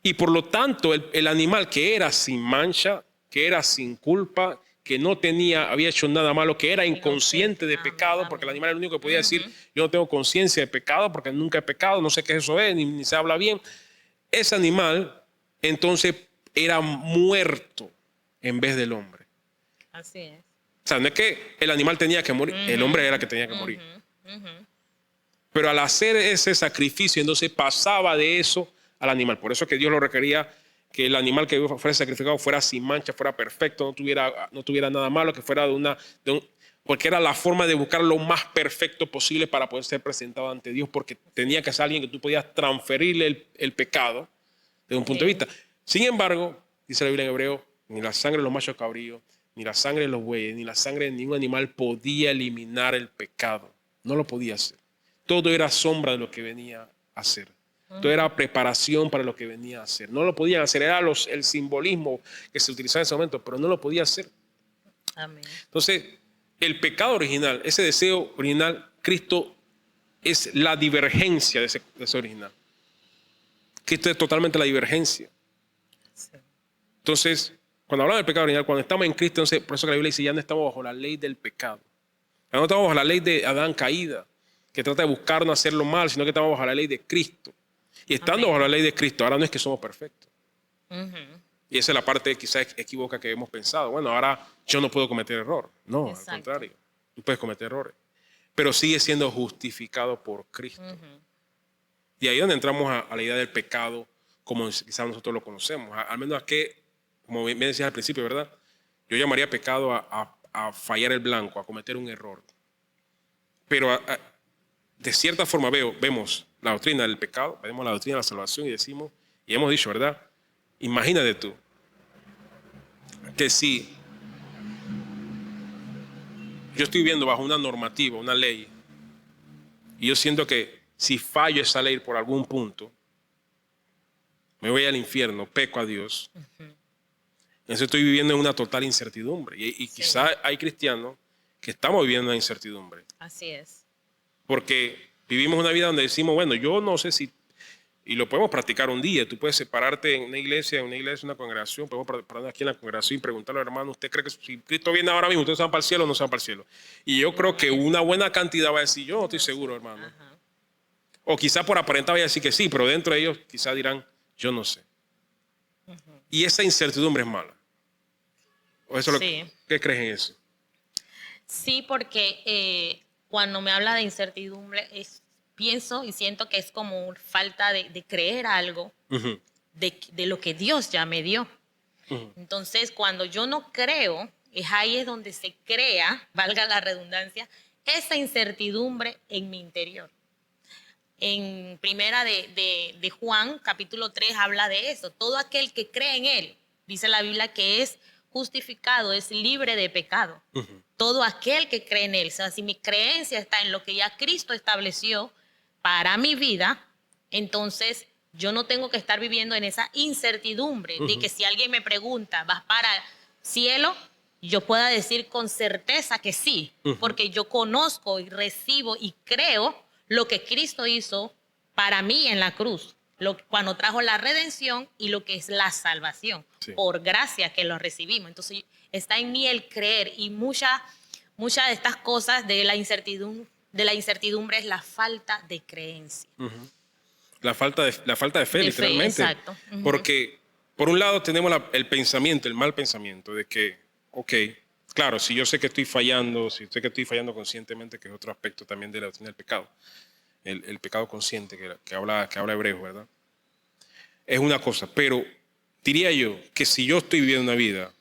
[SPEAKER 1] Y por lo tanto, el animal que era sin mancha, que era sin culpa, que no había hecho nada malo, que era inconsciente de pecado, porque el animal era el único que podía decir, yo no tengo conciencia de pecado porque nunca he pecado, no sé qué eso es, ni se habla bien. Ese animal, entonces, era muerto en vez del hombre.
[SPEAKER 2] Así es.
[SPEAKER 1] O sea, no es que el animal tenía que morir, el hombre era el que tenía que morir. Pero al hacer ese sacrificio, entonces pasaba de eso al animal. Por eso es que Dios lo requería, que el animal que fuera sacrificado fuera sin mancha, fuera perfecto, no tuviera nada malo, que fuera porque era la forma de buscar lo más perfecto posible para poder ser presentado ante Dios, porque tenía que ser alguien que tú podías transferirle el pecado desde un punto de vista. Sin embargo, dice la Biblia en Hebreo, ni la sangre de los machos cabríos, ni la sangre de los bueyes, ni la sangre de ningún animal podía eliminar el pecado. No lo podía hacer. Todo era sombra de lo que venía a hacer. Todo era preparación para lo que venía a hacer. No lo podían hacer, era el simbolismo que se utilizaba en ese momento, pero no lo podía hacer.
[SPEAKER 2] Amén.
[SPEAKER 1] Entonces, el pecado original, ese deseo original, Cristo es la divergencia de ese deseo original. Cristo es totalmente la divergencia.
[SPEAKER 2] Sí.
[SPEAKER 1] Entonces, cuando hablamos del pecado original, cuando estamos en Cristo, entonces, por eso que la Biblia dice, ya no estamos bajo la ley del pecado. Ya no estamos bajo la ley de Adán caída, que trata de buscar no hacer lo mal, sino que estamos bajo la ley de Cristo. Y estando bajo la ley de Cristo, ahora no es que somos perfectos. Y esa es la parte quizás equívoca que hemos pensado. Bueno, ahora yo no puedo cometer error. No,
[SPEAKER 2] Exacto.
[SPEAKER 1] al contrario. Tú puedes cometer errores. Pero sigue siendo justificado por Cristo. Y ahí es donde entramos a la idea del pecado, como quizás nosotros lo conocemos. Al menos a que, como me decías al principio, ¿verdad? Yo llamaría pecado a fallar el blanco, a cometer un error. Pero de cierta forma vemos la doctrina del pecado, vemos la doctrina de la salvación y decimos, y hemos dicho, ¿verdad? Imagínate tú, que si yo estoy viviendo bajo una normativa, una ley, y yo siento que si fallo esa ley por algún punto, me voy al infierno, peco a Dios. Entonces estoy viviendo en una total incertidumbre. Y quizás hay cristianos que estamos viviendo una incertidumbre.
[SPEAKER 2] Así es.
[SPEAKER 1] Porque vivimos una vida donde decimos, bueno, yo no sé si, y lo podemos practicar un día, tú puedes separarte en una congregación, podemos pararnos aquí en la congregación y preguntarle al hermano, ¿usted cree que si Cristo viene ahora mismo, usted se va para el cielo o no se va para el cielo? Y yo creo que una buena cantidad va a decir, yo no estoy seguro, hermano.
[SPEAKER 2] Ajá.
[SPEAKER 1] O quizás por aparentar vaya a decir que sí, pero dentro de ellos quizás dirán, yo no sé. Y esa incertidumbre es mala. ¿O eso
[SPEAKER 2] Sí.
[SPEAKER 1] ¿Qué crees en eso?
[SPEAKER 2] Sí, porque cuando me habla de incertidumbre, pienso y siento que es como falta de creer algo
[SPEAKER 1] Uh-huh.
[SPEAKER 2] de lo que Dios ya me dio.
[SPEAKER 1] Uh-huh.
[SPEAKER 2] Entonces, cuando yo no creo, ahí es donde se crea, valga la redundancia, esa incertidumbre en mi interior. En primera de Juan, capítulo 3, habla de eso. Todo aquel que cree en Él, dice la Biblia, que es justificado, es libre de pecado.
[SPEAKER 1] Uh-huh.
[SPEAKER 2] Todo aquel que cree en Él. O sea, si mi creencia está en lo que ya Cristo estableció para mi vida, entonces yo no tengo que estar viviendo en esa incertidumbre de que si alguien me pregunta, ¿vas para el cielo? Yo pueda decir con certeza que sí, porque yo conozco y recibo y creo lo que Cristo hizo para mí en la cruz, cuando trajo la redención y lo que es la salvación,
[SPEAKER 1] Sí.
[SPEAKER 2] por gracia que lo recibimos. Entonces está en mí el creer y muchas de estas cosas de la incertidumbre es la falta de creencia.
[SPEAKER 1] Uh-huh. La falta de fe,
[SPEAKER 2] De fe,
[SPEAKER 1] literalmente.
[SPEAKER 2] exacto. Uh-huh.
[SPEAKER 1] Porque, por un lado, tenemos el pensamiento, el mal pensamiento de que, ok, claro, si yo sé que estoy fallando, si sé que estoy fallando conscientemente, que es otro aspecto también de la doctrina del pecado, el pecado consciente que habla Hebreo, ¿verdad? Es una cosa, pero diría yo que si yo estoy viviendo una vida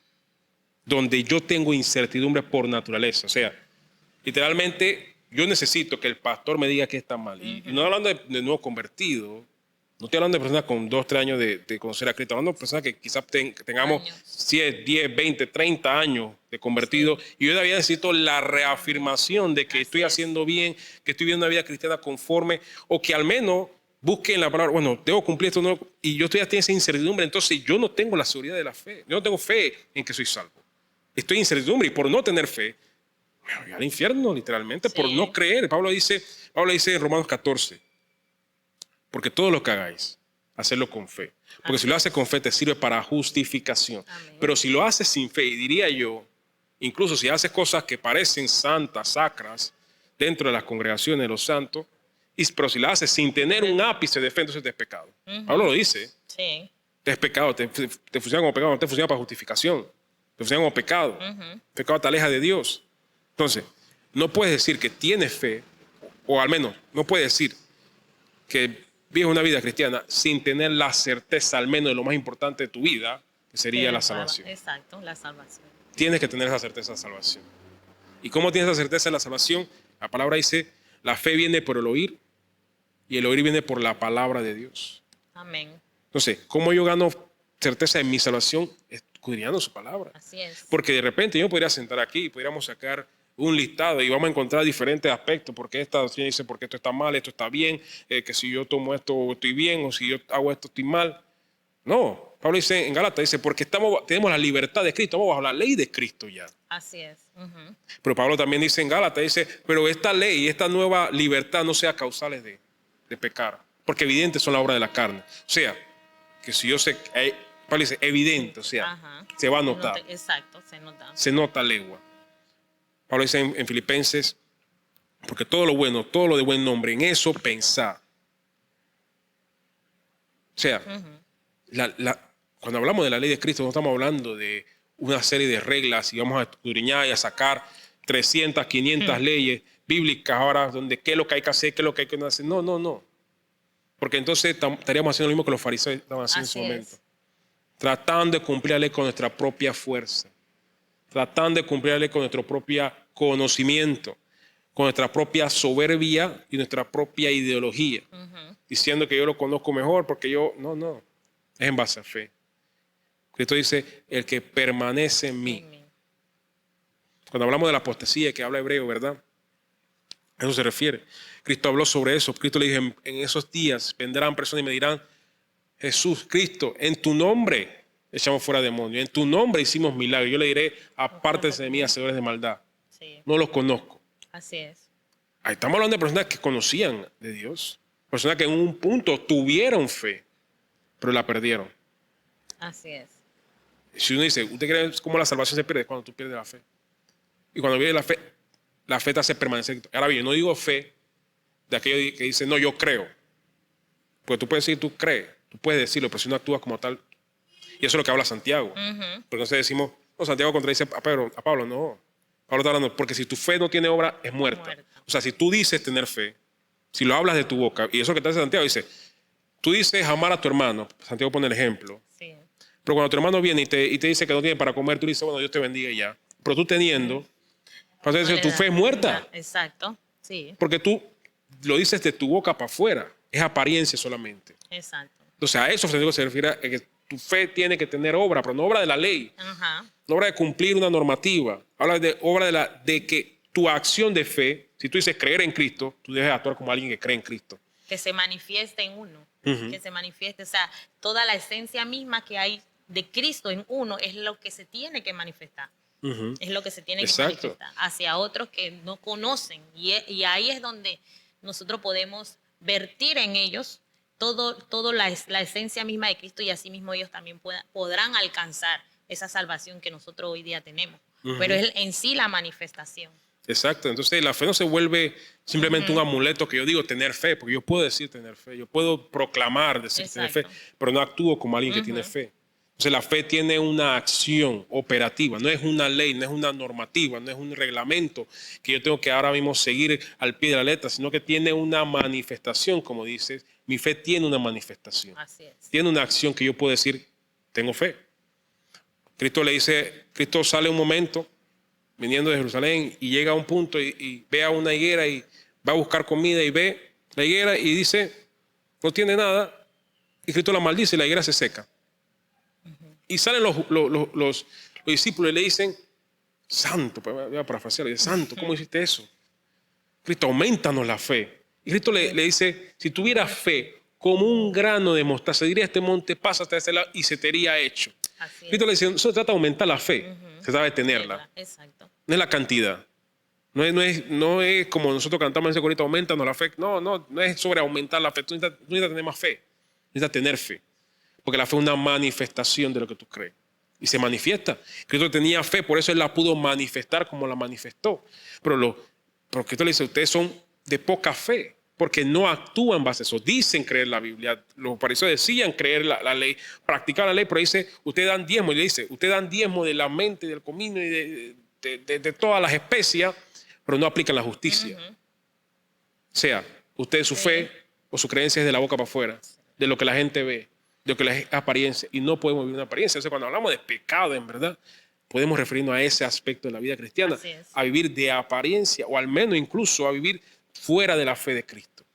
[SPEAKER 1] donde yo tengo incertidumbre por naturaleza, o sea, literalmente yo necesito que el pastor me diga que está mal. Y no hablando de nuevo convertido, no estoy hablando de personas con 2, 3 años de conocer a Cristo, hablando de personas que quizás tengamos 10, 20, 30 años de convertido. Sí. Y yo todavía necesito la reafirmación de que estoy haciendo bien, que estoy viviendo una vida cristiana conforme, o que al menos busque en la palabra, bueno, debo cumplir esto, no, y yo estoy en esa incertidumbre, entonces yo no tengo la seguridad de la fe. Yo no tengo fe en que soy salvo. Estoy en incertidumbre y por no tener fe, me voy al infierno, literalmente, sí, por no creer. Pablo dice en Romanos 14, porque todo lo que hagáis, hacerlo con fe. Porque Amén. Si lo haces con fe, te sirve para justificación. Amén. Pero si lo haces sin fe, y diría yo, incluso si haces cosas que parecen santas, sacras, dentro de las congregaciones de los santos, pero si las haces sin tener un ápice de fe, entonces te es pecado. Pablo lo dice.
[SPEAKER 2] Sí.
[SPEAKER 1] Te es pecado, te funciona como pecado, no te funciona para justificación. Te funciona como pecado. Pecado te aleja de Dios. Entonces, no puedes decir que tienes fe, o al menos no puedes decir que vives una vida cristiana sin tener la certeza, al menos de lo más importante de tu vida, que sería la salvación.
[SPEAKER 2] Exacto, la salvación.
[SPEAKER 1] Tienes que tener esa certeza de salvación. ¿Y cómo tienes esa certeza de la salvación? La palabra dice, la fe viene por el oír y el oír viene por la palabra de Dios.
[SPEAKER 2] Amén.
[SPEAKER 1] Entonces, ¿cómo yo gano certeza de mi salvación? Escudriñando su palabra.
[SPEAKER 2] Así es.
[SPEAKER 1] Porque de repente yo me podría sentar aquí y podríamos sacar un listado y vamos a encontrar diferentes aspectos, porque esta doctrina dice porque esto está mal, esto está bien, que si yo tomo esto estoy bien, o si yo hago esto estoy mal. No, Pablo dice en Gálatas, dice, porque tenemos la libertad de Cristo, estamos bajo la ley de Cristo ya.
[SPEAKER 2] Así es.
[SPEAKER 1] Pero Pablo también dice en Gálatas, dice, pero esta ley, esta nueva libertad no sea causales de pecar, porque evidentes son las obras de la carne. O sea, que si yo sé, Pablo dice, evidente, o sea, se va a notar.
[SPEAKER 2] Exacto, se nota.
[SPEAKER 1] Se nota legua. Pablo dice en Filipenses, porque todo lo bueno, todo lo de buen nombre, en eso pensar. O sea, cuando hablamos de la ley de Cristo, no estamos hablando de una serie de reglas y vamos a escudriñar y a sacar 300, 500 leyes bíblicas ahora, donde qué es lo que hay que hacer, qué es lo que hay que no hacer. No, no, no. Porque entonces estaríamos haciendo lo mismo que los fariseos estaban haciendo en su
[SPEAKER 2] Así
[SPEAKER 1] momento.
[SPEAKER 2] es.
[SPEAKER 1] Tratando de cumplir la ley con nuestra propia fuerza. Tratando de cumplir la ley con nuestro propio conocimiento, con nuestra propia soberbia y nuestra propia ideología. Diciendo que yo lo conozco mejor porque yo... No. Es en base a fe. Cristo dice, el que permanece en mí. Cuando hablamos de la apostasía, que habla hebreo, ¿verdad? A eso se refiere. Cristo habló sobre eso. Cristo le dijo, en esos días vendrán personas y me dirán, Jesús, Cristo, en tu nombre echamos fuera demonios, en tu nombre hicimos milagros. Yo le diré, apártense de mí, hacedores de maldad.
[SPEAKER 2] Sí,
[SPEAKER 1] No los conozco.
[SPEAKER 2] así es.
[SPEAKER 1] Ahí estamos hablando de personas que conocían de Dios. Personas que en un punto tuvieron fe, pero la perdieron.
[SPEAKER 2] Así es.
[SPEAKER 1] Si uno dice, ¿usted cree cómo la salvación se pierde? Cuando tú pierdes la fe. Y cuando viene la fe te hace permanecer. Ahora bien, yo no digo fe de aquello que dice, no, yo creo. Porque tú puedes decir, tú crees, tú puedes decirlo, pero si no actúas como tal. Y eso es lo que habla Santiago. Porque entonces decimos, no, Santiago contradice a Pablo, no. Pablo está hablando, porque si tu fe no tiene obra, es muerta. O sea, si tú dices tener fe, si lo hablas de tu boca, y eso es lo que te hace Santiago, dice, tú dices amar a tu hermano, Santiago pone el ejemplo,
[SPEAKER 2] Sí.
[SPEAKER 1] pero cuando tu hermano viene y te dice que no tiene para comer, tú le dices, bueno, Dios te bendiga y ya. Pero tú teniendo, pasa a decir, tu fe es muerta,
[SPEAKER 2] Exacto. Sí.
[SPEAKER 1] porque tú lo dices de tu boca para afuera, es apariencia solamente.
[SPEAKER 2] Exacto.
[SPEAKER 1] Entonces a eso Santiago se refiere a que tu fe tiene que tener obra, pero no obra de la ley,
[SPEAKER 2] Ajá.
[SPEAKER 1] no obra de cumplir una normativa, habla de obra de que tu acción de fe, si tú dices creer en Cristo, tú debes actuar como alguien que cree en Cristo.
[SPEAKER 2] Que se manifieste en uno. Que se manifieste. O sea, toda la esencia misma que hay de Cristo en uno es lo que se tiene que manifestar. Es lo que se tiene que manifestar hacia otros que no conocen. Y ahí es donde nosotros podemos vertir en ellos todo la esencia misma de Cristo, y así mismo ellos también podrán alcanzar esa salvación que nosotros hoy día tenemos. Pero es en sí la manifestación.
[SPEAKER 1] Exacto. Entonces la fe no se vuelve simplemente un amuleto que yo digo tener fe, porque yo puedo decir tener fe, yo puedo proclamar decir tener fe, pero no actúo como alguien que tiene fe. Entonces la fe tiene una acción operativa, no es una ley, no es una normativa, no es un reglamento que yo tengo que ahora mismo seguir al pie de la letra, sino que tiene una manifestación, como dices, mi fe tiene una manifestación.
[SPEAKER 2] Así es.
[SPEAKER 1] Tiene una acción que yo puedo decir, tengo fe. Cristo sale un momento viniendo de Jerusalén y llega a un punto y ve a una higuera y va a buscar comida y ve la higuera y dice, no tiene nada, y Cristo la maldice y la higuera se seca. Y salen los discípulos y le dicen, santo, voy a parafrasear, santo, ¿cómo hiciste eso? Cristo, aumentanos la fe. Y Cristo le dice, si tuvieras fe como un grano de mostaza, diría a este monte, pásate a ese lado y se te haría hecho. Cristo le dice, no se trata de aumentar la fe, se trata de tenerla.
[SPEAKER 2] Exacto.
[SPEAKER 1] No es la cantidad. No es como nosotros cantamos en ese corito, aumentanos la fe. No es sobre aumentar la fe. Tú necesitas tener más fe. Necesitas tener fe. Porque la fe es una manifestación de lo que tú crees. Y se manifiesta. Cristo tenía fe, por eso él la pudo manifestar como la manifestó. Pero Cristo le dice, ustedes son de poca fe, porque no actúan en base a eso. Dicen creer la Biblia. Los fariseos decían creer la ley, practicar la ley, pero dice, ustedes dan diezmo. Y le dice, ustedes dan diezmo de la mente, del comino y de todas las especias, pero no aplican la justicia. O sea, ustedes su fe o su creencia es de la boca para afuera, de lo que la gente ve, de lo que es apariencia, y no podemos vivir una apariencia. Entonces, cuando hablamos de pecado, en verdad, podemos referirnos a ese aspecto de la vida cristiana, a vivir de apariencia, o al menos incluso a vivir fuera de la fe de Cristo.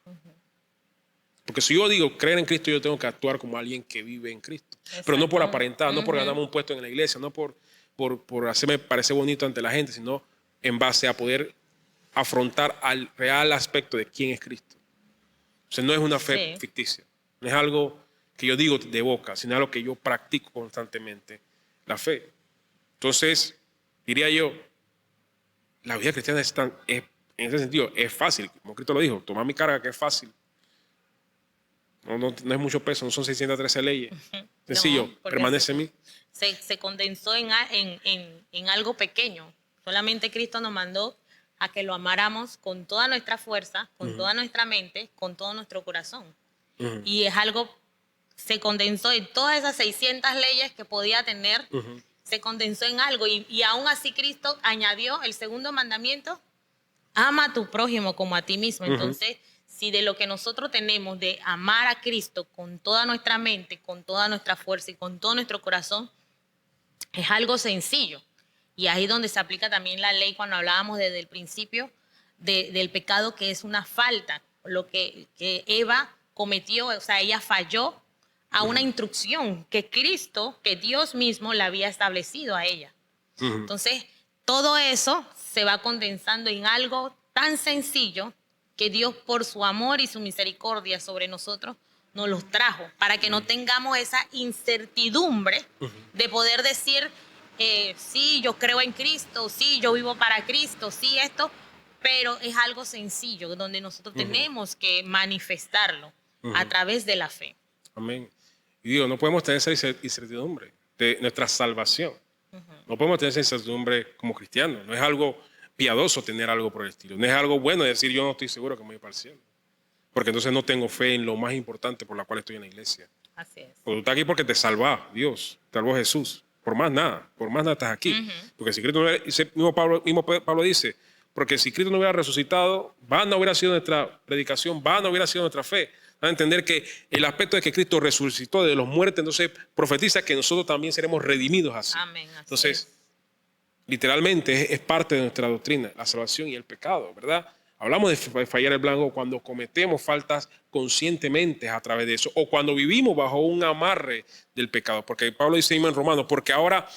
[SPEAKER 1] Porque si yo digo creer en Cristo, yo tengo que actuar como alguien que vive en Cristo. Pero no por aparentar, no por ganarme un puesto en la iglesia, no por hacerme parecer bonito ante la gente, sino en base a poder afrontar al real aspecto de quién es Cristo. O sea, no es una fe ficticia, no es algo que yo digo de boca, sino algo que yo practico constantemente, la fe. Entonces, diría yo, la vida cristiana en ese sentido es fácil, como Cristo lo dijo, tomar mi carga que es fácil. No es mucho peso, no son 613 leyes. Sencillo, permanece en mí.
[SPEAKER 2] Se condensó en algo pequeño. Solamente Cristo nos mandó a que lo amáramos con toda nuestra fuerza, con toda nuestra mente, con todo nuestro corazón. Y es algo, se condensó en todas esas 600 leyes que podía tener, se condensó en algo. Y aún así Cristo añadió el segundo mandamiento, ama a tu prójimo como a ti mismo. Entonces si de lo que nosotros tenemos de amar a Cristo con toda nuestra mente, con toda nuestra fuerza y con todo nuestro corazón, es algo sencillo. Y ahí es donde se aplica también la ley cuando hablábamos desde el principio del pecado, que es una falta, lo que Eva cometió, o sea, ella falló a una instrucción que Cristo, que Dios mismo le había establecido a ella. Entonces, todo eso se va condensando en algo tan sencillo que Dios, por su amor y su misericordia sobre nosotros, nos los trajo, para que no tengamos esa incertidumbre de poder decir, sí, yo creo en Cristo, sí, yo vivo para Cristo, sí, esto, pero es algo sencillo, donde nosotros tenemos que manifestarlo a través de la fe.
[SPEAKER 1] Amén. Y digo, no podemos tener esa incertidumbre de nuestra salvación. No podemos tener esa incertidumbre como cristianos. No es algo piadoso tener algo por el estilo. No es algo bueno decir yo no estoy seguro que me voy para el cielo. Porque entonces no tengo fe en lo más importante por la cual estoy en la iglesia.
[SPEAKER 2] Así es.
[SPEAKER 1] Porque tú estás aquí porque te salva Dios, te salvó Jesús. Por más nada estás aquí. Porque si Cristo no hubiera, mismo Pablo dice, porque si Cristo no hubiera resucitado, vana hubiera sido nuestra predicación, vana hubiera sido nuestra fe. Van a entender que el aspecto de que Cristo resucitó de los muertos, entonces profetiza que nosotros también seremos redimidos así.
[SPEAKER 2] Amén, así
[SPEAKER 1] entonces, literalmente es parte de nuestra doctrina, la salvación y el pecado, ¿verdad? Hablamos de fallar el blanco cuando cometemos faltas conscientemente a través de eso, o cuando vivimos bajo un amarre del pecado. Porque Pablo dice en Romanos, porque ahora,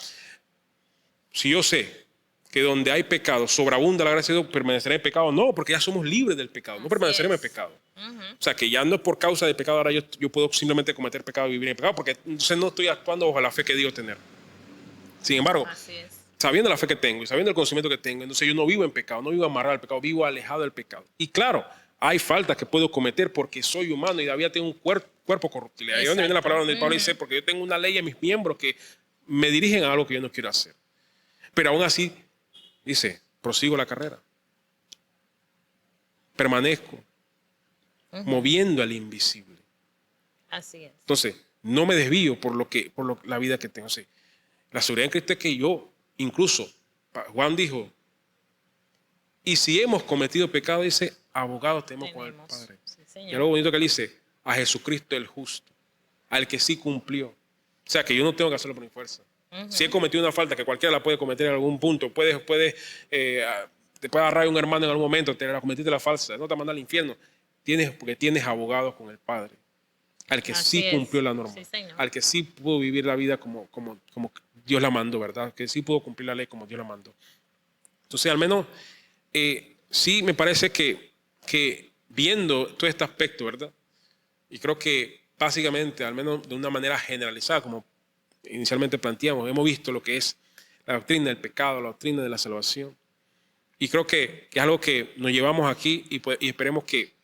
[SPEAKER 1] si yo sé que donde hay pecado sobreabunda la gracia de Dios, permaneceré en pecado. No, porque ya somos libres del pecado, no permaneceremos en pecado. O sea, que ya no es por causa del pecado, ahora yo puedo simplemente cometer pecado y vivir en pecado, porque entonces no estoy actuando bajo la fe que digo tener. Sin embargo, sabiendo la fe que tengo y sabiendo el conocimiento que tengo, entonces yo no vivo en pecado, no vivo amarrado al pecado, vivo alejado del pecado. Y claro, hay faltas que puedo cometer porque soy humano y todavía tengo un cuerpo corruptible. Ahí es donde viene la palabra donde Pablo dice, porque yo tengo una ley en mis miembros que me dirigen a algo que yo no quiero hacer. Pero aún así, dice, prosigo la carrera. Permanezco moviendo al invisible.
[SPEAKER 2] Así es.
[SPEAKER 1] Entonces, no me desvío por la vida que tengo. O sea, la seguridad en Cristo es que yo, incluso, Juan dijo, y si hemos cometido pecado, dice, abogados tenemos con el Padre. Sí, y algo bonito que él dice, a Jesucristo el justo, al que sí cumplió. O sea, que yo no tengo que hacerlo por mi fuerza. Si he cometido una falta, que cualquiera la puede cometer en algún punto, te puede agarrar un hermano en algún momento, te la cometiste la falsa, no te manda al infierno. Porque tienes abogados con el Padre, al que sí cumplió la norma, al que sí pudo vivir la vida como Dios la mandó, ¿verdad? Que sí pudo cumplir la ley como Dios la mandó. Entonces, al menos, sí me parece que viendo todo este aspecto, ¿verdad? Y creo que básicamente, al menos de una manera generalizada, como inicialmente planteamos, hemos visto lo que es la doctrina del pecado, la doctrina de la salvación. Y creo que es algo que nos llevamos aquí y esperemos que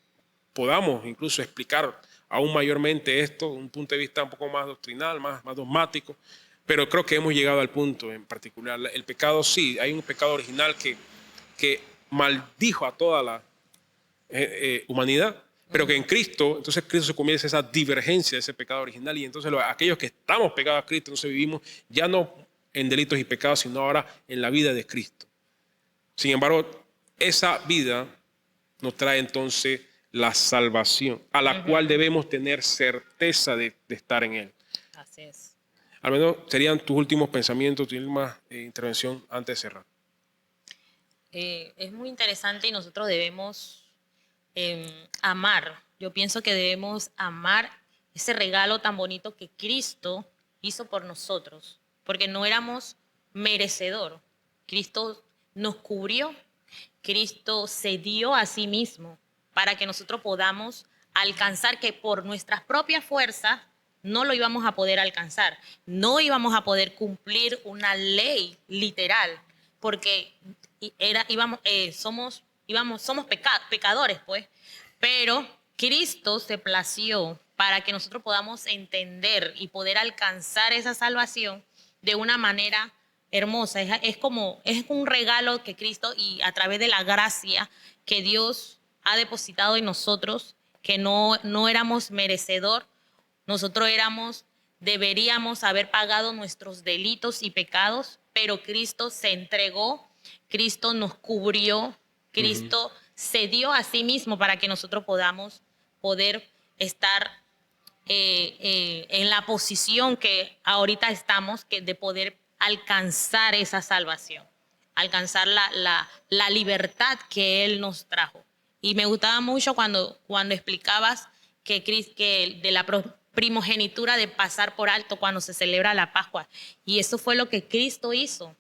[SPEAKER 1] podamos incluso explicar aún mayormente esto, un punto de vista un poco más doctrinal, más dogmático, pero creo que hemos llegado al punto en particular. El pecado sí, hay un pecado original que maldijo a toda la humanidad, pero que en Cristo, entonces Cristo se comienza esa divergencia de ese pecado original y entonces aquellos que estamos pegados a Cristo, entonces vivimos ya no en delitos y pecados, sino ahora en la vida de Cristo. Sin embargo, esa vida nos trae entonces la salvación, a la cual debemos tener certeza de estar en Él.
[SPEAKER 2] Así es.
[SPEAKER 1] Al menos serían tus últimos pensamientos, tu última intervención antes de cerrar.
[SPEAKER 2] Es muy interesante y nosotros debemos amar. Yo pienso que debemos amar ese regalo tan bonito que Cristo hizo por nosotros, porque no éramos merecedor. Cristo nos cubrió, Cristo se dio a sí mismo para que nosotros podamos alcanzar que por nuestras propias fuerzas no lo íbamos a poder alcanzar, no íbamos a poder cumplir una ley literal, porque somos pecadores, pues, pero Cristo se plació para que nosotros podamos entender y poder alcanzar esa salvación de una manera hermosa. Es un regalo que Cristo, y a través de la gracia que Dios ha depositado en nosotros, que no éramos merecedor, nosotros deberíamos haber pagado nuestros delitos y pecados, pero Cristo se entregó, Cristo nos cubrió, Cristo se dio a sí mismo para que nosotros podamos poder estar en la posición que ahorita estamos, que de poder alcanzar esa salvación, alcanzar la libertad que Él nos trajo. Y me gustaba mucho cuando explicabas que de la primogenitura de pasar por alto cuando se celebra la Pascua. Y eso fue lo que Cristo hizo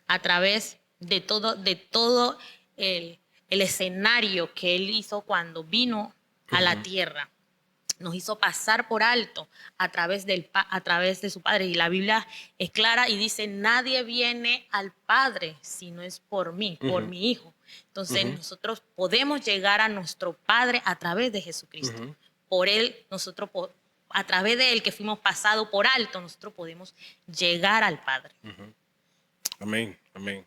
[SPEAKER 2] a través de todo el escenario que Él hizo cuando vino a la tierra. Nos hizo pasar por alto a través de su Padre. Y la Biblia es clara y dice, nadie viene al Padre si no es por mí, por mi Hijo. Entonces nosotros podemos llegar a nuestro Padre a través de Jesucristo. Por Él, a través de Él que fuimos pasados por alto, nosotros podemos llegar al Padre.
[SPEAKER 1] Amén, amén.